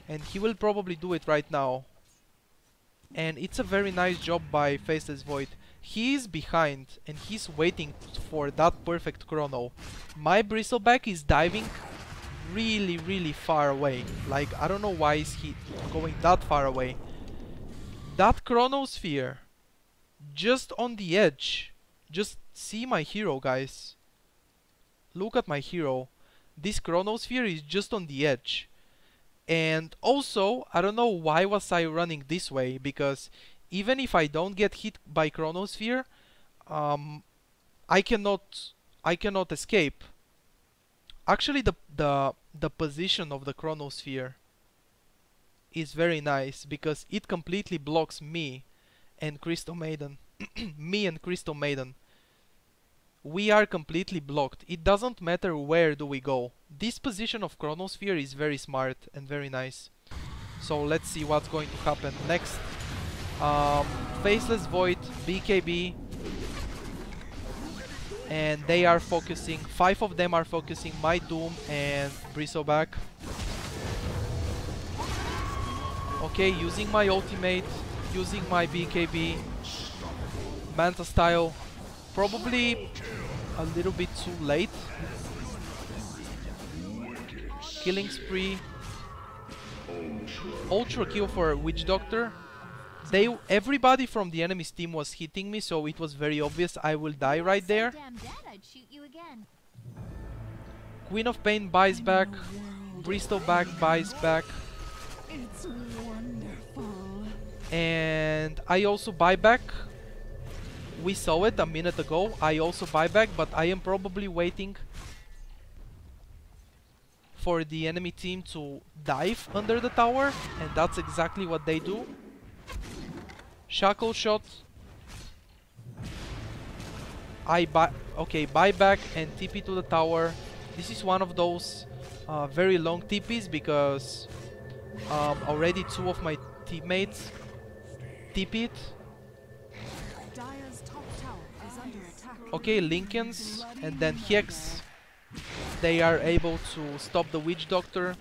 And he will probably do it right now. And it's a very nice job by Faceless Void. He is behind and he's waiting for that perfect chrono. My Bristleback is diving really far away. Like, I don't know why is he going that far away. That chronosphere just on the edge. Just see my hero, guys. Look at my hero. This chronosphere is just on the edge. And also, I don't know why was I running this way, because even if I don't get hit by chronosphere, I cannot escape. Actually, the position of the chronosphere is very nice because it completely blocks me and Crystal Maiden. Me and Crystal Maiden. We are completely blocked. It doesn't matter where do we go. This position of chronosphere is very smart and very nice. So let's see what's going to happen next. Faceless Void, BKB, and they are focusing, 5 of them are focusing my Doom and Bristleback. Okay, using my ultimate, using my BKB, Manta style, probably a little bit too late. Killing spree, ultra kill for Witch Doctor. Everybody from the enemy's team was hitting me, so it was very obvious I will die right there. Queen of Pain buys back, Bristleback buys back, It's wonderful. and I also buy back. We saw it a minute ago. I also buy back, but I am probably waiting for the enemy team to dive under the tower, and that's exactly what they do. Shackle shot. Buy back and TP to the tower. This is one of those very long TPs because already 2 of my teammates TP'd. Dire's top tower is under attack. Okay, Lincolns and then Hex. They are able to stop the Witch Doctor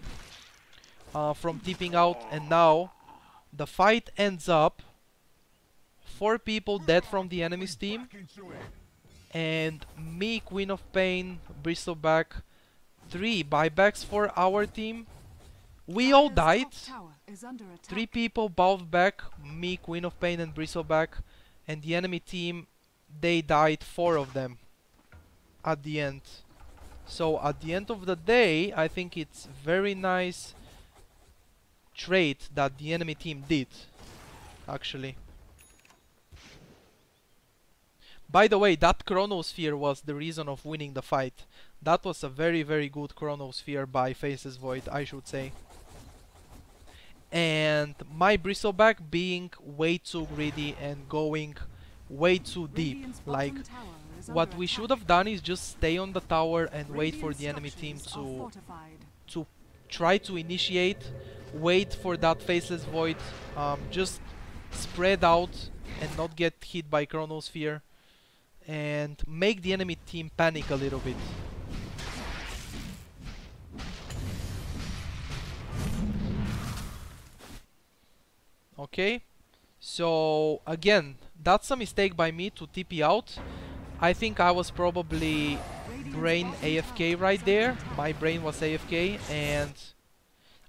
from tipping out, and now the fight ends up 4 people dead from the enemy's team, and me, Queen of Pain, Bristleback, 3 buybacks for our team. We all died. 3 people bowed back, me, Queen of Pain and Bristleback, and the enemy team, they died 4 of them at the end. So at the end of the day, I think it's very nice trade that the enemy team did, actually. By the way, that Chronosphere was the reason of winning the fight. That was a very, very good Chronosphere by Faceless Void, I should say. And my Bristleback being way too greedy and going way too deep. Like, what we should have done is just stay on the tower and wait for the enemy team to try to initiate, wait for that Faceless Void, just spread out and not get hit by Chronosphere, and make the enemy team panic a little bit. Okay, so again, that's a mistake by me to TP out. I think I was probably brain AFK right there. My brain was AFK and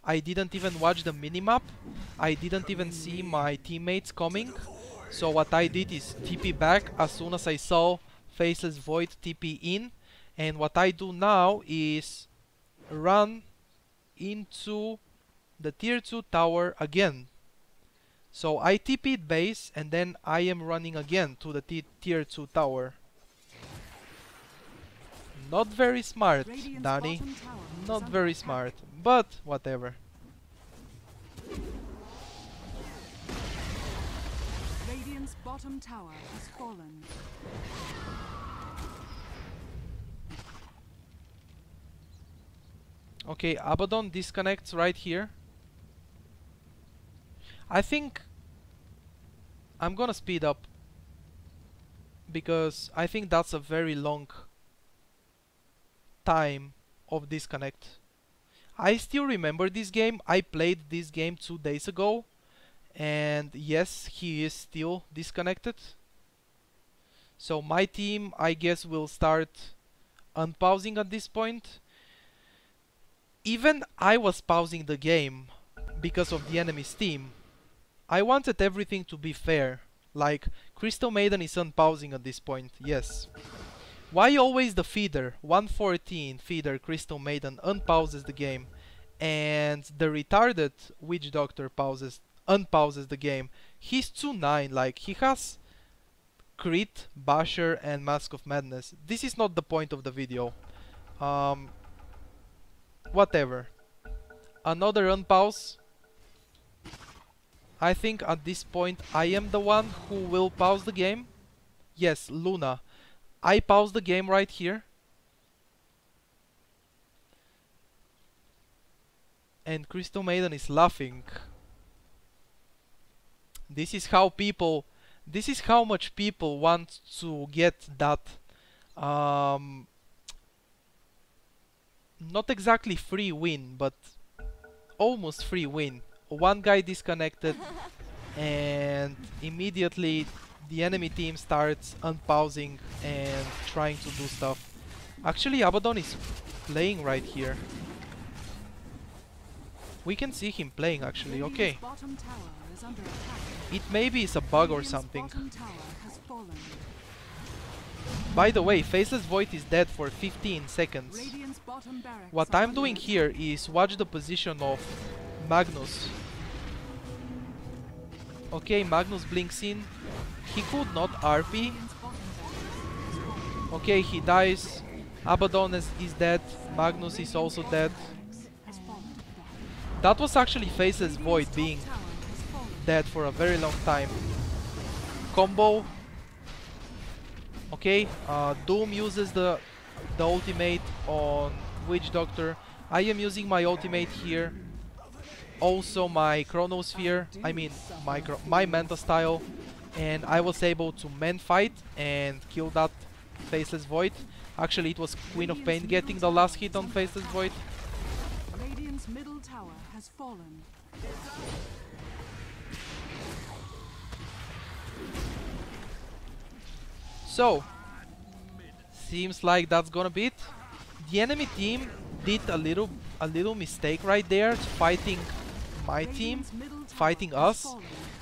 I didn't even watch the minimap. I didn't even see my teammates coming. So what I did is TP back as soon as I saw Faceless Void TP in. And what I do now is run into the tier 2 tower again. So I TP'd base and then I am running again to the tier 2 tower. Not very smart, Danny. Not very smart, but whatever. Radiant's bottom tower has fallen. Okay, Abaddon disconnects right here. I think I'm gonna speed up because I think that's a very long time of disconnect. I still remember this game. I played this game 2 days ago, and yes, he is still disconnected. So my team, I guess, will start unpausing at this point. Even I was pausing the game because of the enemy's team. I wanted everything to be fair. Like, Crystal Maiden is unpausing at this point, yes. Why always the feeder? 114 feeder Crystal Maiden unpauses the game, and the retarded Witch Doctor unpauses the game. He's 2-9, like, he has crit, basher and Mask of Madness. This is not the point of the video. Whatever. Another unpause. I think at this point I am the one who will pause the game. Yes, Luna. I pause the game right here. And Crystal Maiden is laughing. This is how people, this is how much people want to get that not exactly free win, but almost free win. One guy disconnected and immediately the enemy team starts unpausing and trying to do stuff. Actually, Abaddon is playing right here. We can see him playing actually, okay. It maybe is a bug or something. By the way, Faceless Void is dead for 15 seconds. What I'm doing here is watch the position of Magnus. Okay, Magnus blinks in. He could not RP. Okay, he dies. Abaddon is dead. Magnus is also dead. That was actually Faceless Void being dead for a very long time. Combo. Okay, Doom uses the ultimate on Witch Doctor. I am using my ultimate here. Also my Chronosphere, I mean my Manta style, and I was able to man fight and kill that Faceless Void. Actually, it was Queen of Pain getting the last hit on Faceless Void. Radiant's middle tower has fallen. So, seems like that's gonna be it. The enemy team did a little mistake right there, fighting my team, fighting us,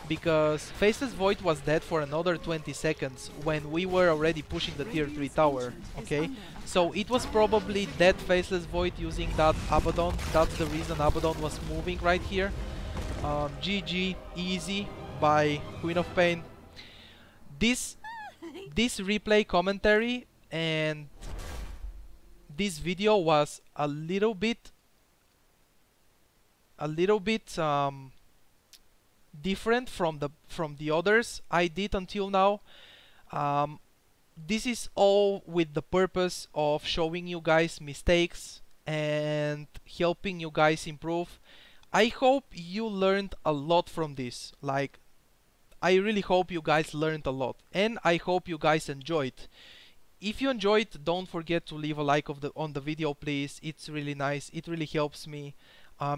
because Faceless Void was dead for another 20 seconds when we were already pushing the tier 3 tower, okay? So it was probably dead Faceless Void using that Abaddon. That's the reason Abaddon was moving right here. GG, easy by Queen of Pain. This replay commentary and this video was a little bit different from the others I did until now. This is all with the purpose of showing you guys mistakes and helping you guys improve. I hope you learned a lot from this. Like, I really hope you guys learned a lot, and I hope you guys enjoyed. If you enjoyed, don't forget to leave a like on the video, please. It's really nice. It really helps me.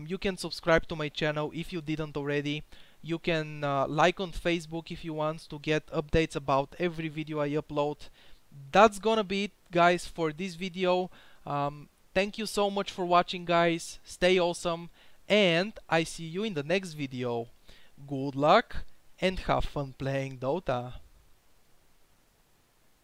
You can subscribe to my channel if you didn't already. You can like on Facebook if you want to get updates about every video I upload. That's gonna be it, guys, for this video. Thank you so much for watching, guys. Stay awesome, and I see you in the next video. Good luck and have fun playing Dota.